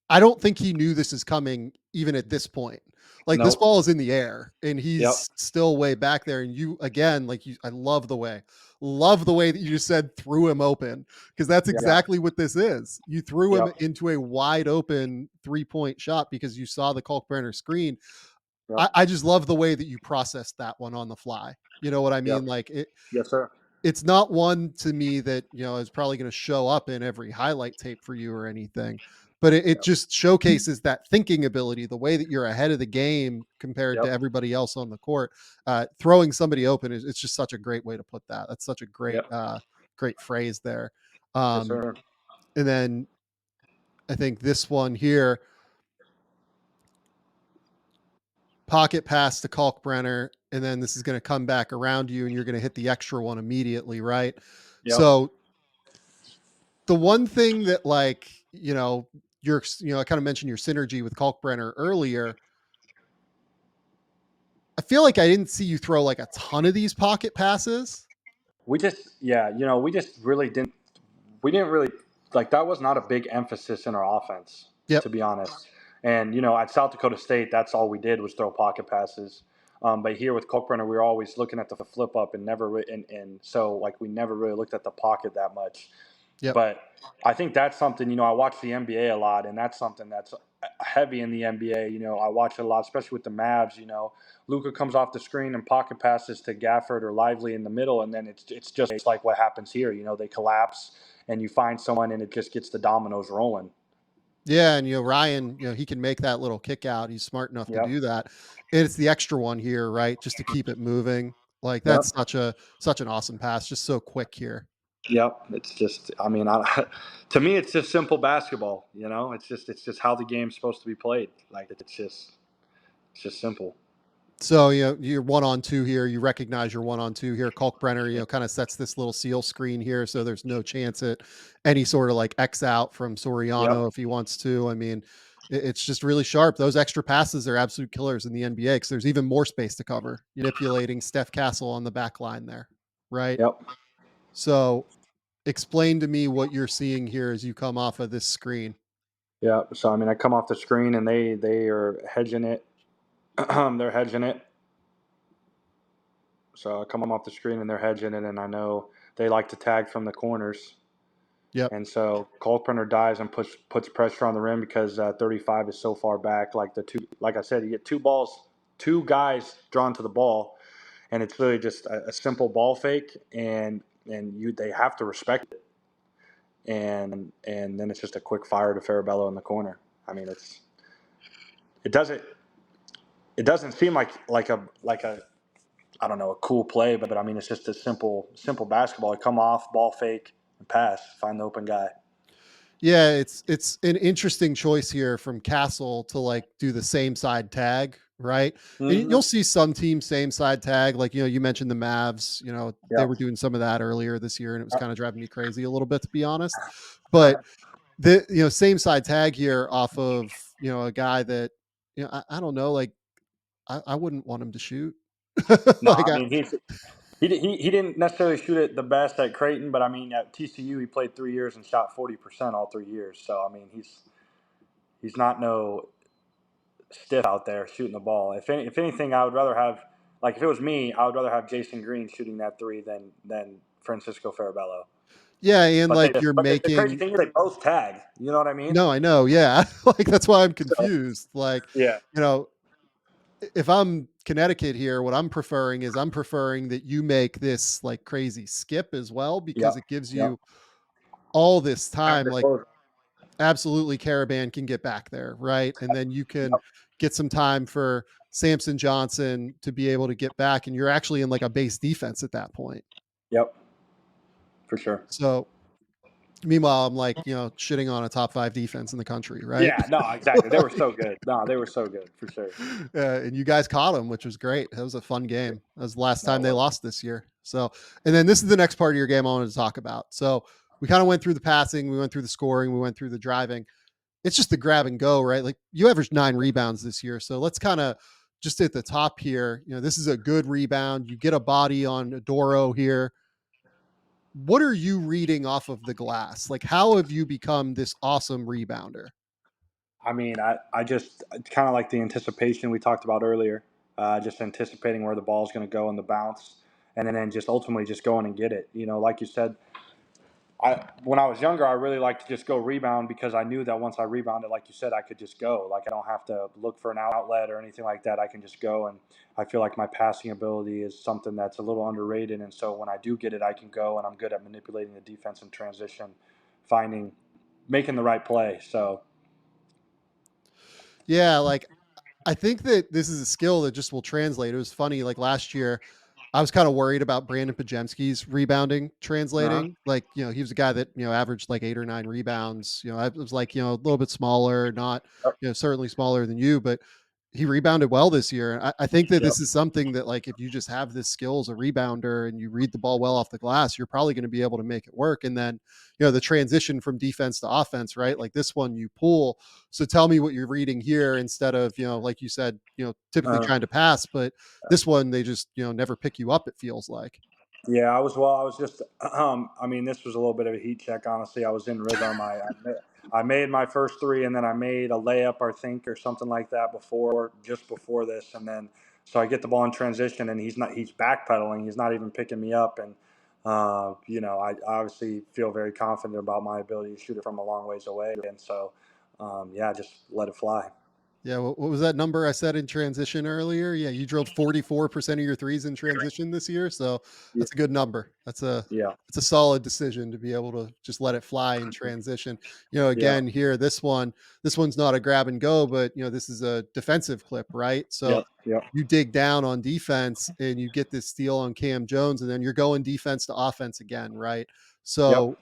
I don't think he knew this is coming even at this point. Like this Nope. ball is in the air and Yep. he's still way back there. And you again, like I love the way that you just said threw him open because that's Yeah. exactly what this is. You threw him Yep. into a wide open 3-point shot because you saw the Kalkbrenner screen. Yep. I just love the way that you processed that one on the fly. You know what I mean? Yep. Like Yes, sir. it's not one to me that is probably going to show up in every highlight tape for you or anything, but it Yep. just showcases that thinking ability, the way that you're ahead of the game compared to Yep. everybody else on the court. Throwing somebody open is it's just such a great way to put that. That's such a great Yep. great phrase there. Yes, um, sir. and then I think this one here, pocket pass to Kalkbrenner, and then this is going to come back around you and you're going to hit the extra one immediately, right? Yep. So the one thing that like, I kind of mentioned your synergy with Kalkbrenner earlier. I feel like I didn't see you throw like a ton of these pocket passes. We just really didn't. We didn't really like that. Was not a big emphasis in our offense, Yep. to be honest. And at South Dakota State, that's all we did was throw pocket passes. But here with Kalkbrenner, we were always looking at the flip up and and so like we never really looked at the pocket that much. Yep. But I think that's something, I watch the NBA a lot, and that's something that's heavy in the NBA. I watch it a lot, especially with the Mavs. Luca comes off the screen and pocket passes to Gafford or Lively in the middle, and then it's just like what happens here. They collapse, and you find someone, and it just gets the dominoes rolling. Yeah, and Ryan, he can make that little kick out. He's smart enough to Yep. do that. And it's the extra one here, right? Just to keep it moving. Like that's Yep. such an awesome pass, just so quick here. Yep. It's just, to me, it's just simple basketball. It's just how the game's supposed to be played. Like it's just simple. So, you're 1-on-2 here. You recognize you're 1-on-2 here. Kalkbrenner, kind of sets this little seal screen here. So there's no chance at any sort of like X out from Yep. Soriano if he wants to. I mean, it's just really sharp. Those extra passes are absolute killers in the NBA because there's even more space to cover. Manipulating Steph Castle on the back line there, right? Yep. So explain to me what you're seeing here as you come off of this screen. Yeah. So I come off the screen and they are hedging it. They're hedging it. So I come off the screen and they're hedging it, and I know they like to tag from the corners. Yep. And so Kalkbrenner dives and puts pressure on the rim because 35 is so far back. Like I said, you get two guys drawn to the ball, and it's really just a simple ball fake, and they have to respect it. And then it's just a quick fire to Farabello in the corner. It doesn't seem like a I don't know, a cool play, but it's just a simple basketball. You come off, ball fake, and pass, find the open guy. Yeah, it's an interesting choice here from Castle to like do the same side tag, right? And Mm-hmm. you'll see some teams same side tag, like you mentioned the Mavs. They Yep. were doing some of that earlier this year, and it was kind of driving me crazy a little bit, to be honest. But the same side tag here off of a guy that I don't know, like I wouldn't want him to shoot. No, like he didn't necessarily shoot it the best at Creighton, but at TCU he played 3 years and shot 40% all 3 years. So he's not no stiff out there shooting the ball. If anything, I would rather have, like, if it was me, I would rather have Jason Green shooting that three than Francisco Farabello. yeah, and But like you're the crazy making. thing is they both tag. You know what I mean? No, I know. Yeah, like that's why I'm So confused. Like yeah. you know, if I'm Connecticut here, what I'm preferring that you make this like crazy skip as well because Yep. it gives Yep. you all this Time time. to Like close. absolutely, Caravan can get back there, right? And then you can get some time for Samson Johnson to be able to get back, and you're actually in like a base defense at that point. Yep. For sure. So meanwhile, I'm like shitting on a top 5 defense in the country, right? Yeah. No. Exactly. They were so good. No, they were so good for sure. And you guys caught them, which was great. That was a fun game. That was the last No, time it they was. lost this year. So, and then this is the next part of your game I wanted to talk about. So, we kind of went through the passing, we went through the scoring, we went through the driving. It's just the grab and go, right? Like you averaged 9 rebounds this year. So, let's kind of just at the top here. This is a good rebound. You get a body on Adoro here. What are you reading off of the glass? Like, how have you become this awesome rebounder? I just kind of like the anticipation we talked about earlier, just anticipating where the ball is going to go and the bounce, and then just ultimately just going and get it. Like you said, when I was younger, I really liked to just go rebound because I knew that once I rebounded, like you said, I could just go. Like I don't have to look for an outlet or anything like that. I can just go, and I feel like my passing ability is something that's a little underrated. And so when I do get it, I can go, and I'm good at manipulating the defense in transition, making the right play. So. Yeah, like I think that this is a skill that just will translate. It was funny, like last year, I was kind of worried about Brandon Pajemski's rebounding Uh-huh. translating. Like, he was a guy that, averaged like 8 or 9 rebounds. I was like, a little bit smaller, not, certainly smaller than you, but he rebounded well this year. And I think that Yep. this is something that, like, if you just have this skill as a rebounder and you read the ball well off the glass, you're probably going to be able to make it work. And then, the transition from defense to offense, right? Like this one you pull. So tell me what you're reading here instead of, like you said, typically Uh, trying to pass, but this one they just, never pick you up, it feels like. Yeah, I was just. I mean, this was a little bit of a heat check. Honestly, I was in rhythm. I made my first three, and then I made a layup, I think, or something like that just before this, and then so I get the ball in transition, and he's backpedaling. He's not even picking me up, and I obviously feel very confident about my ability to shoot it from a long ways away, and so yeah, just let it fly. Yeah, what was that number I said in transition earlier? Yeah, you drilled 44% of your threes in transition this year, so Yeah, that's a good number. yeah, It's a solid decision to be able to just let it fly in transition. yeah, Again, here this one's not a grab and go, but this is a defensive clip, right? So yep, yep, you dig down on defense and you get this steal on Cam Jones, and then you're going defense to offense again, right? yep. So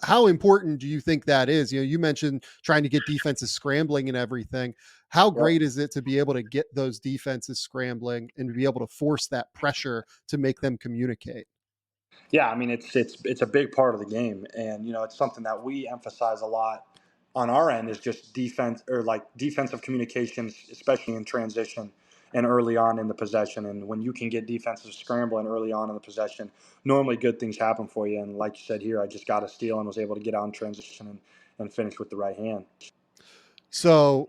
how important do you think that is? You mentioned trying to get defenses scrambling and everything. How Yep. great is it to be able to get those defenses scrambling and to be able to force that pressure to make them communicate? Yeah, I mean it's a big part of the game, and it's something that we emphasize a lot on our end is just defense or like defensive communications, especially in transition and early on in the possession. And when you can get defenses scrambling early on in the possession, normally good things happen for you. And like you said here, I just got a steal and was able to get out in transition and finish with the right hand. So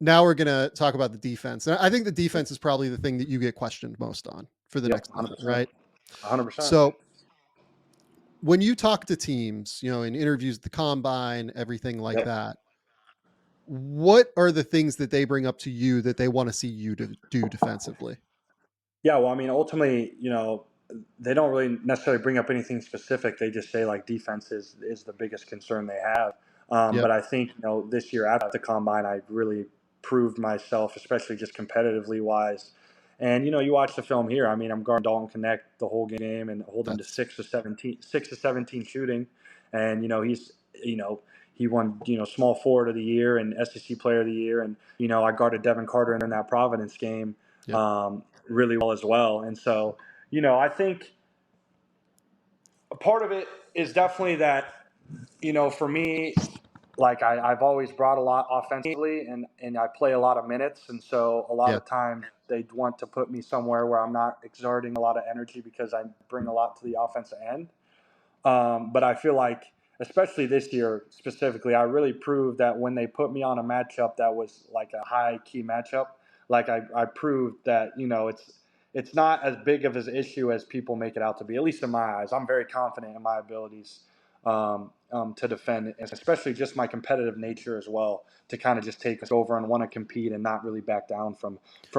now we're going to talk about the defense. And I think the defense is probably the thing that you get questioned most on for the Yep, next minute, 100%, right? 100%. So when you talk to teams, in interviews, the combine, everything like Yep. that, what are the things that they bring up to you that they want to see you to do defensively? Yeah, well, I mean, ultimately, they don't really necessarily bring up anything specific. They just say like defense is the biggest concern they have. Yep. But I think this year at the combine, I really proved myself, especially just competitively wise. And you watch the film here. I mean, I'm guarding Dalton Connect the whole game and hold him to That's 6 to 17 shooting. And you know he won small forward of the year and SEC player of the year. And I guarded Devin Carter in that Providence game. yep. Um, really well as well. And so, I think a part of it is definitely that, for me, like I've always brought a lot offensively and I play a lot of minutes. And so a lot Yeah. of times they want to put me somewhere where I'm not exerting a lot of energy because I bring a lot to the offensive end. But I feel like, especially this year specifically, I really proved that when they put me on a matchup that was like a high key matchup, like I proved that it's not as big of an issue as people make it out to be. At least in my eyes, I'm very confident in my abilities to defend, and especially just my competitive nature as well, to kind of just take us over and want to compete and not really back down from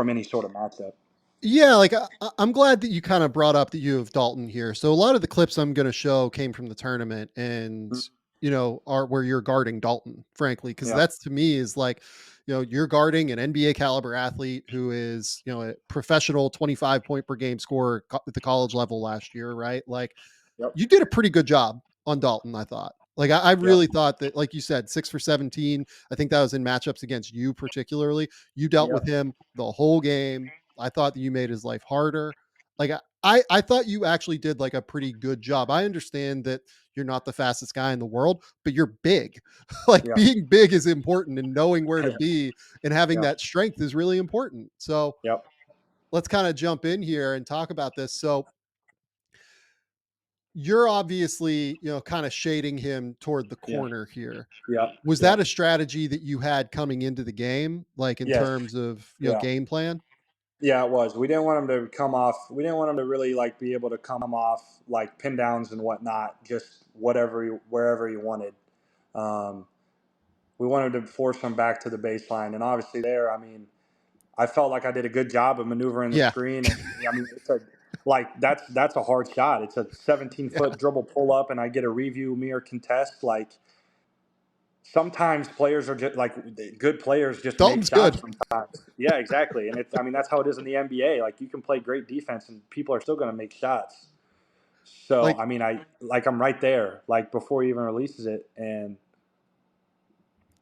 any sort of matchup. Yeah, like I'm glad that you kind of brought up that you have Dalton here. So a lot of the clips I'm going to show came from the tournament, and are where you're guarding Dalton, frankly, because Yeah. that's to me is like, you're guarding an NBA caliber athlete who is a professional 25 point per game scorer at the college level last year, right? Like Yep. you did a pretty good job on Dalton, I thought. Like I Yep. really thought that, like you said, 6 for 17. I think that was in matchups against you particularly. You dealt with Yep. him the whole game. I thought that you made his life harder. Like I thought you actually did like a pretty good job. I understand that you're not the fastest guy in the world, but you're big. Like Yep. being big is important, and knowing where to be and having Yep. that strength is really important. So Yep. let's kind of jump in here and talk about this. So you're obviously, kind of shading him toward the Yeah. corner here. Yep. Was Yep. that a strategy that you had coming into the game, like in Yes. terms of, Yeah. game plan? Yeah, it was. We didn't want him to come off. We didn't want him to really like be able to come off like pin downs and whatnot, just wherever he wanted. Um, we wanted to force him back to the baseline, and obviously there, I mean, I felt like I did a good job of maneuvering the Yeah. screen. And I mean, that's a hard shot. It's a 17 Yeah. foot dribble pull up, and I get a review mirror contest. Like sometimes players are just like good players just make Dalton's shots good. sometimes. Yeah, exactly. And I mean, that's how it is in the NBA. Like you can play great defense and people are still going to make shots. So, Like I mean, I'm right there, like before he even releases it. And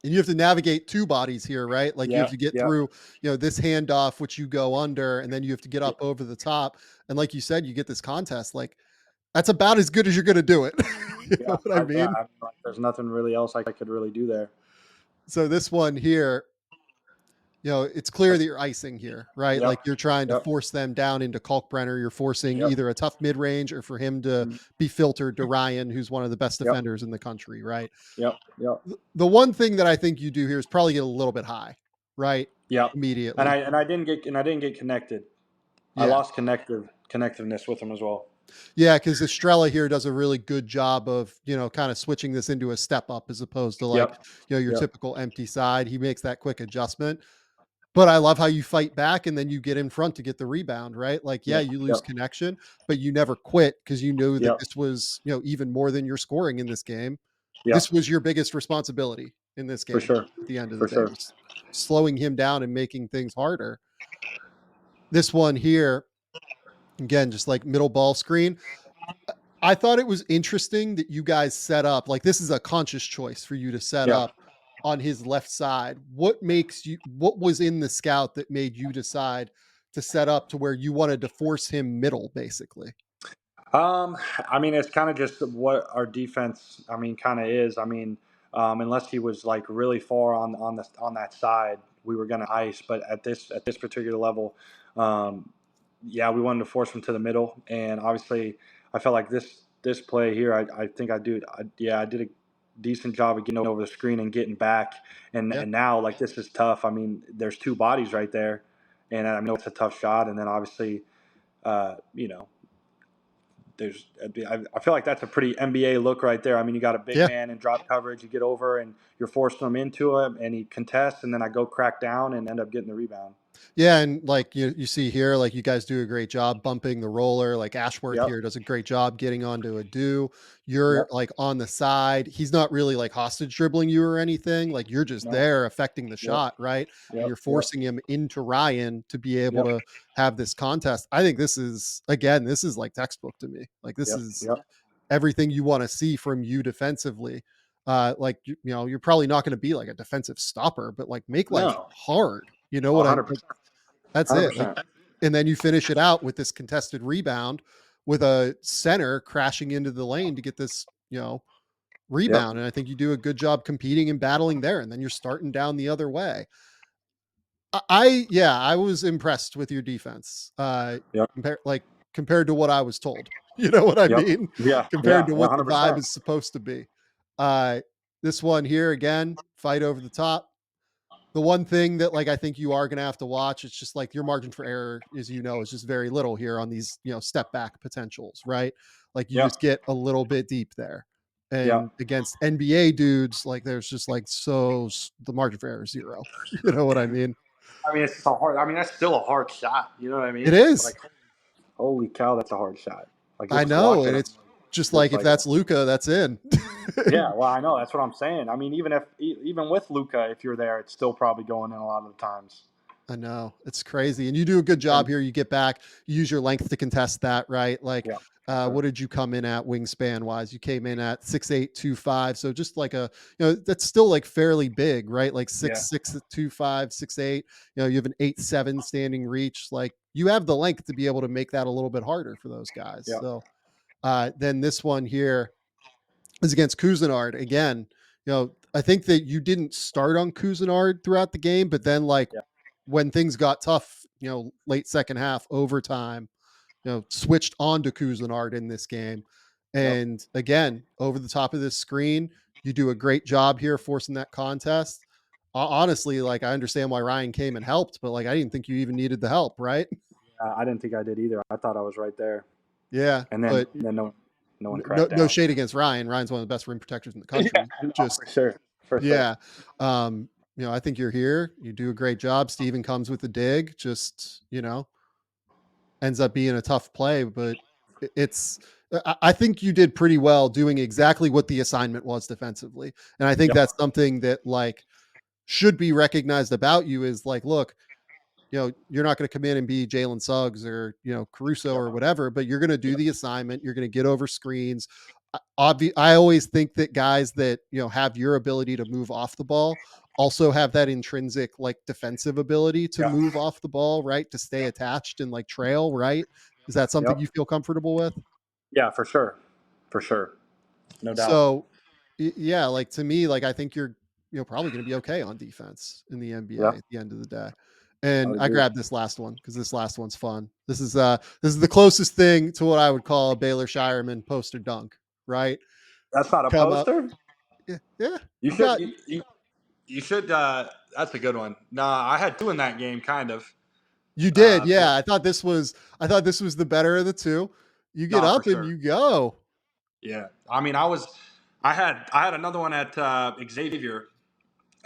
and you have to navigate two bodies here, right? Like you have Yeah, to get yeah, through, this handoff, which you go under, and then you have to get yeah. up over the top. And like you said, you get this contest. Like that's about as good as you're going to do it. You Yeah, know what I mean? like, there's nothing really else I could really do there. So this one here, it's clear that you're icing here, right? Yep, Like you're trying to yep, force them down into Kalkbrenner. You're forcing yep, either a tough mid range or for him to mhm, be filtered to Ryan, who's one of the best yep, defenders in the country, right? yep, yep, The one thing that I think you do here is probably get a little bit high, right? yep. And Immediately. I didn't get connected. I Yeah. lost connectiveness with him as well. Yeah. Cause Estrella here does a really good job of, kind of switching this into a step up as opposed to like, Yep, your yep, typical empty side. He makes that quick adjustment. But I love how you fight back and then you get in front to get the rebound, right? Like, yeah, yep, you lose yep, connection, but you never quit because you knew that yep, this was, even more than your scoring in this game. yep. This was your biggest responsibility in this For game sure, at the end of the for day sure. was slowing him down and making things harder. This one here, again, just like middle ball screen. I thought it was interesting that you guys set up like this is a conscious choice for you to set Yeah. up on his left side. What was in the scout that made you decide to set up to where you wanted to force him middle basically? Um, I mean, it's kind of just what our defense. I mean, kind of is. I mean, unless he was like really far on that side, we were going to ice. But at this particular level, um, yeah, we wanted to force him to the middle, and obviously, I felt like this play here. I think I did a decent job of getting over the screen and getting back. Yeah. And now like this is tough. I mean, there's two bodies right there, and I know it's a tough shot. And then obviously, you know I feel like that's a pretty NBA look right there. I mean, you got a big Yeah. man in drop coverage, you get over and you're forcing him into him, and he contests, and then I go crack down and end up getting the rebound. Yeah, and like you see here, like you guys do a great job bumping the roller. Like Ashworth Yep, here does a great job getting onto a do. You're yep, like on the side. He's not really like hostage dribbling you or anything. Like you're just no, there affecting the yep, shot, right? And yep, you're yep, forcing him into Ryan to be able yep, to have this contest. I think this is like textbook to me. Like this yep, is yep. everything you want to see from you defensively. Like you're probably not going to be like a defensive stopper, but like make life No, hard. You know what I 100%, that's hundred it. Like, percent. and then you finish it out with this contested rebound with a center crashing into the lane to get this, Yep, rebound. And I think you do a good job competing and battling there. And then you're starting down the other way. Yeah, I was impressed with your defense. yep, Compared to what I was told. You know what I yep, mean? yeah, Compared yeah, to one what the hundred vibe percent. is supposed to be. Uh, this one here again, fight over the top. The one thing that like I think you are going to have to watch, it's just like your margin for error, as is just very little here on these step back potentials, right? Like you Yep, just get a little bit deep there, yep. and against NBA dudes, like there's just like the margin for error is zero. You know what I mean? I mean, it's a hard. I mean, that's still a hard shot. You know what I It mean? is. Like, holy cow, that's a hard shot. Like I just know, and watching him, it's just just like if like that's Luca, that's in. yeah, well, I know that's what I'm saying. I mean, even with Luca, if you're there, it's still probably going in a lot of the times. I know. It's crazy. And you do a good job And here. You get back, you use your length to contest that, right? Like, yeah, for sure. what did you come in at wingspan wise? You came in at 6'8", 2'5". So just like that's still like fairly big, right? Like Yeah, 6'6", 2'5", 6'8". You have an 8'7" standing reach. Like you have the length to be able to make that a little bit harder for those guys. yeah, So then this one here is against Cousinard again. I think that you didn't start on Cousinard throughout the game, but then like yeah, when things got tough, late second half, overtime, switched on to Cousinard in this game. yep. And again, over the top of this screen, you do a great job here forcing that contest. Honestly, like I understand why Ryan came and helped, but like I didn't think you even needed the help, right? I didn't think I did either. I thought I was right there, Yeah, and but then no one no, cracked no down. shade against Ryan. Ryan's one of the best rim protectors in the Yeah, country. no, Just for sure, for sure. yeah. I think you're here. You do a great job. Steven comes with the dig. Just, ends up being a tough play, but it's I think you did pretty well doing exactly what the assignment was defensively. And I think Yep, that's something that like should be recognized about you is like, look, you're not going to come in and be Jalen Suggs or, Caruso yep, or whatever, but you're going to do the assignment. You're going to get over screens. I always think that guys that, have your ability to move off the ball also have that intrinsic like defensive ability to Yeah. move off the ball, right? To stay attached and like trail, right? Is that something Yep. you feel comfortable with? Yeah, for sure. For sure. No doubt. So, yeah, like to me, like I think you're, probably going to be okay on defense in the NBA Yeah. at the end of the day. I And would I agree. grabbed this last one because this last one's fun. This is the closest thing to what I would call a Baylor Scheierman poster dunk, right? That's not a Come up, poster? yeah, yeah. You You should got you should that's a good one. Nah, I had two in that game kind of. You did, For yeah. I thought this was the better of the two. You get nah, for up and sure. you go. Yeah. I mean, I had another one at Xavier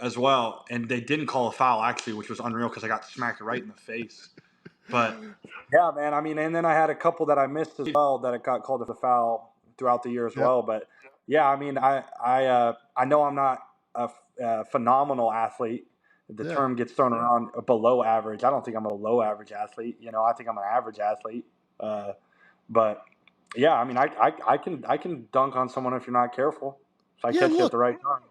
as well, and they didn't call a foul actually, which was unreal because I got smacked right in the face. But yeah, man. I mean, and then I had a couple that I missed as well that it got called a foul throughout the year as Yep. well. But yeah, I mean, I know I'm not a phenomenal athlete. The Yeah. term gets thrown around below average. I don't think I'm a below average athlete. I think I'm an average athlete. Uh, but yeah, I mean, I can dunk on someone if you're not careful. If I Yeah, catch you at look, the right time.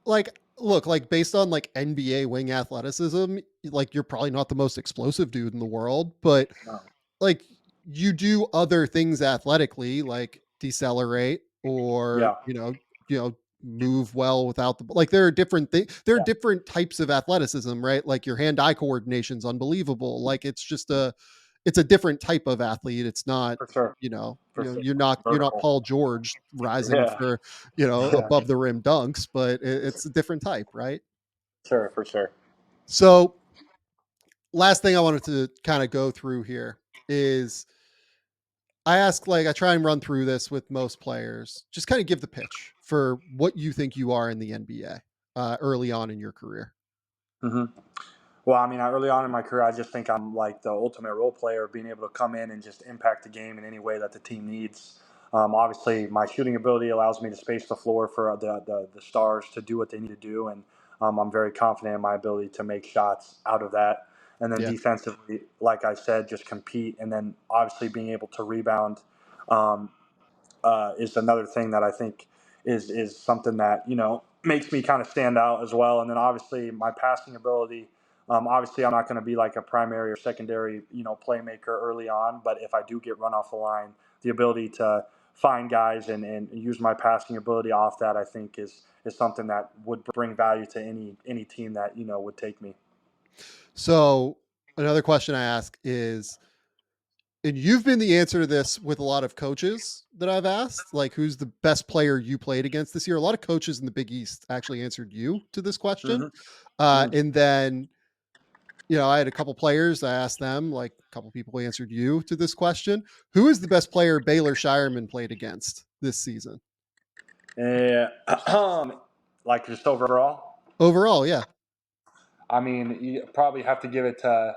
like based on like NBA wing athleticism, like you're probably not the most explosive dude in the world, but No. like you do other things athletically, like decelerate or Yeah. move well without the like. There are different things. There are Yeah. different types of athleticism, right? Like your hand-eye coordination's unbelievable. Like it's a different type of athlete. It's not. For sure. For sure. You're not Vertical. Paul George rising Yeah. for Yeah. above the rim dunks, but it's a different type, right? Sure. For sure. So last thing I wanted to kind of go through here is I try and run through this with most players. Just kind of give the pitch for what you think you are in the NBA early on in your career. hmm Well, I mean, early on in my career, I just think I'm like the ultimate role player, being able to come in and just impact the game in any way that the team needs. Obviously, my shooting ability allows me to space the floor for the stars to do what they need to do, and I'm very confident in my ability to make shots out of that. And then Yeah. defensively, like I said, just compete, and then obviously being able to rebound. Um, is another thing that I think is something that makes me kind of stand out as well. And then obviously my passing ability. Obviously, I'm not going to be like a primary or secondary playmaker early on, but if I do get run off the line, the ability to find guys and use my passing ability off that, I think is something that would bring value to any team that would take me. So another question I ask is, and you've been the answer to this with a lot of coaches that I've asked, like who's the best player you played against this year? A lot of coaches in the Big East actually answered you to this question. hmm hmm And then, I had a couple players. I asked them, like a couple people answered you to this question. Who is the best player Baylor Shireman played against this season? Yeah, like just overall. Overall, yeah. I mean, you probably have to give it to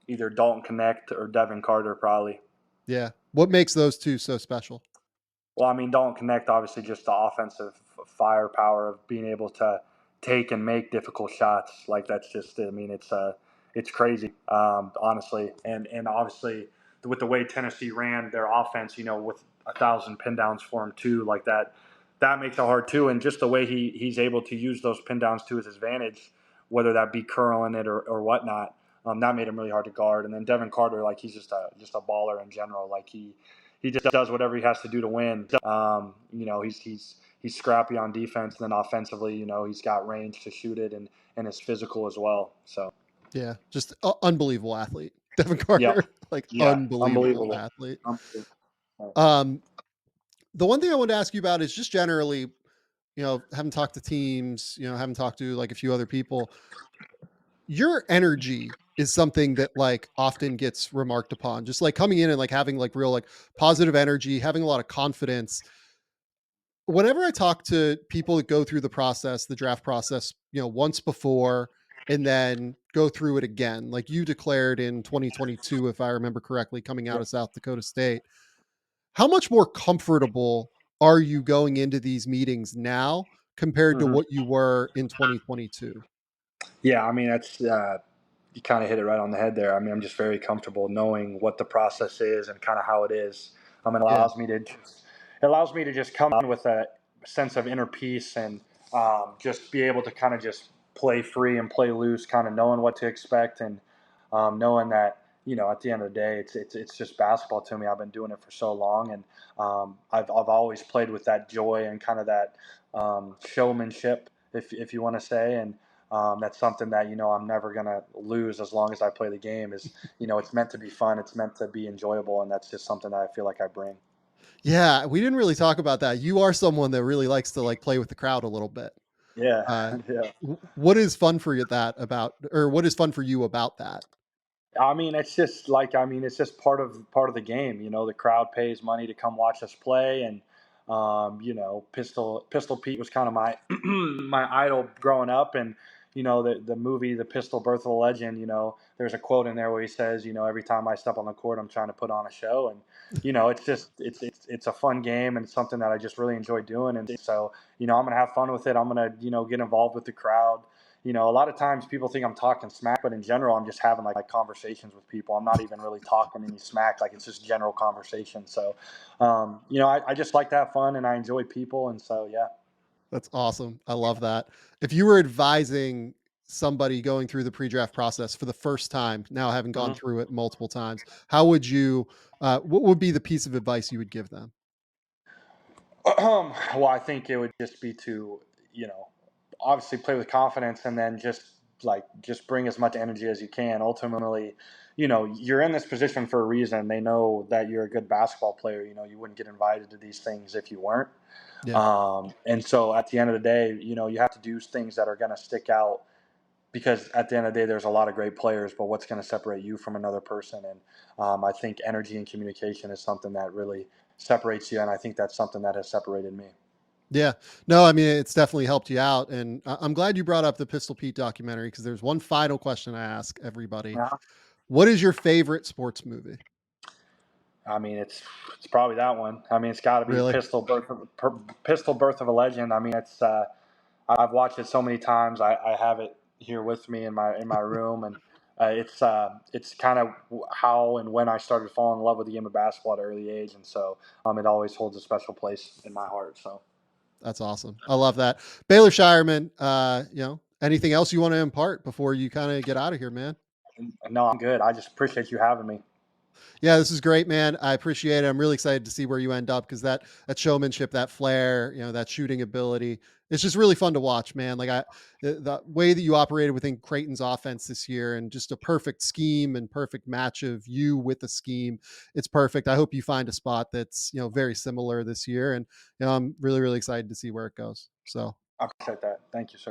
either Dalton Connect or Devin Carter, probably. Yeah. What makes those two so special? Well, I mean, Dalton Connect, obviously, just the offensive firepower of being able to take and make difficult shots. Like that's just, I mean, it's crazy, honestly. And obviously, with the way Tennessee ran their offense, with 1,000 pin downs for him too, like that makes it hard too. And just the way he's able to use those pin downs to his advantage, whether that be curling it or whatnot. That made him really hard to guard. And then Devin Carter, like he's just a baller in general. Like he just does whatever he has to do to win. He's scrappy on defense, and then offensively, he's got range to shoot it and is physical as well. So Yeah. Just unbelievable athlete. Devin yeah, Carter, like yeah, unbelievable unbelievable. athlete. Unbelievable. Um, the one thing I wanted to ask you about is just generally, haven't talked to teams, haven't talked to like a few other people. Your energy is something that like often gets remarked upon. Just like coming in and like having like real like positive energy, having a lot of confidence. Whenever I talk to people that go through the process, the draft process, once before and then go through it again, like you declared in 2022, if I remember correctly, coming out Yeah. of South Dakota State, how much more comfortable are you going into these meetings now compared to hmm what you were in 2022? Yeah, I mean that's you kind of hit it right on the head there. I mean, I'm just very comfortable knowing what the process is and kind of how it is. It Yeah. allows me to it allows me to just come in with a sense of inner peace and just be able to kind of just play free and play loose, kind of knowing what to expect and knowing that at the end of the day, it's just basketball to me. I've been doing it for so long, and I've always played with that joy and kind of that showmanship, if you want to say, and that's something that I'm never gonna lose as long as I play the game. Is it's meant to be fun, it's meant to be enjoyable, and that's just something that I feel like I bring. Yeah, we didn't really talk about that. You are someone that really likes to like play with the crowd a little bit. Yeah, Uh, yeah. what is fun for you that about, or what is fun for you about that? I mean, it's just like it's just part of the game. The crowd pays money to come watch us play, and Pistol Pete was kind of my my idol growing up, and the movie The Pistol Birth of a Legend. There's a quote in there where he says, every time I step on the court, I'm trying to put on a show, and it's just it's a fun game and it's something that I just really enjoy doing, and so I'm gonna have fun with it. I'm gonna get involved with the crowd. A lot of times people think I'm talking smack, but in general, I'm just having like conversations with people. I'm not even really talking any smack. Like it's just general conversation. So, I just like to have fun and I enjoy people. And so, yeah. That's awesome. I love that. If you were advising somebody going through the pre-draft process for the first time, now having gone Mhm. through it multiple times, how would you, what would be the piece of advice you would give them? Well, I think it would just be to, obviously play with confidence and then just bring as much energy as you can. Ultimately, you're in this position for a reason. They know that you're a good basketball player. You wouldn't get invited to these things if you weren't. Yeah. And so at the end of the day, you have to do things that are going to stick out because at the end of the day, there's a lot of great players, but what's going to separate you from another person? And I think energy and communication is something that really separates you. And I think that's something that has separated me. Yeah. No, I mean, it's definitely helped you out. And I'm glad you brought up the Pistol Pete documentary because there's one final question I ask everybody. Yeah. What is your favorite sports movie? I mean, it's probably that one. I mean, it's got to be Really? Pistol Birth of a Legend. I mean, I've watched it so many times. I have it here with me in my room, and it's kind of how and when I started falling in love with the game of basketball at an early age, and so it always holds a special place in my heart. So That's awesome. I love that. Baylor Shireman, anything else you want to impart before you kind of get out of here, man? no, I'm good. I just appreciate you having me. Yeah, this is great, man. I appreciate it. I'm really excited to see where you end up because that showmanship, that flair, that shooting ability, it's just really fun to watch, man. Like the way that you operated within Creighton's offense this year, and just a perfect scheme and perfect match of you with the scheme. It's perfect. I hope you find a spot that's very similar this year, and I'm really really excited to see where it goes. So I appreciate that. Thank you, sir.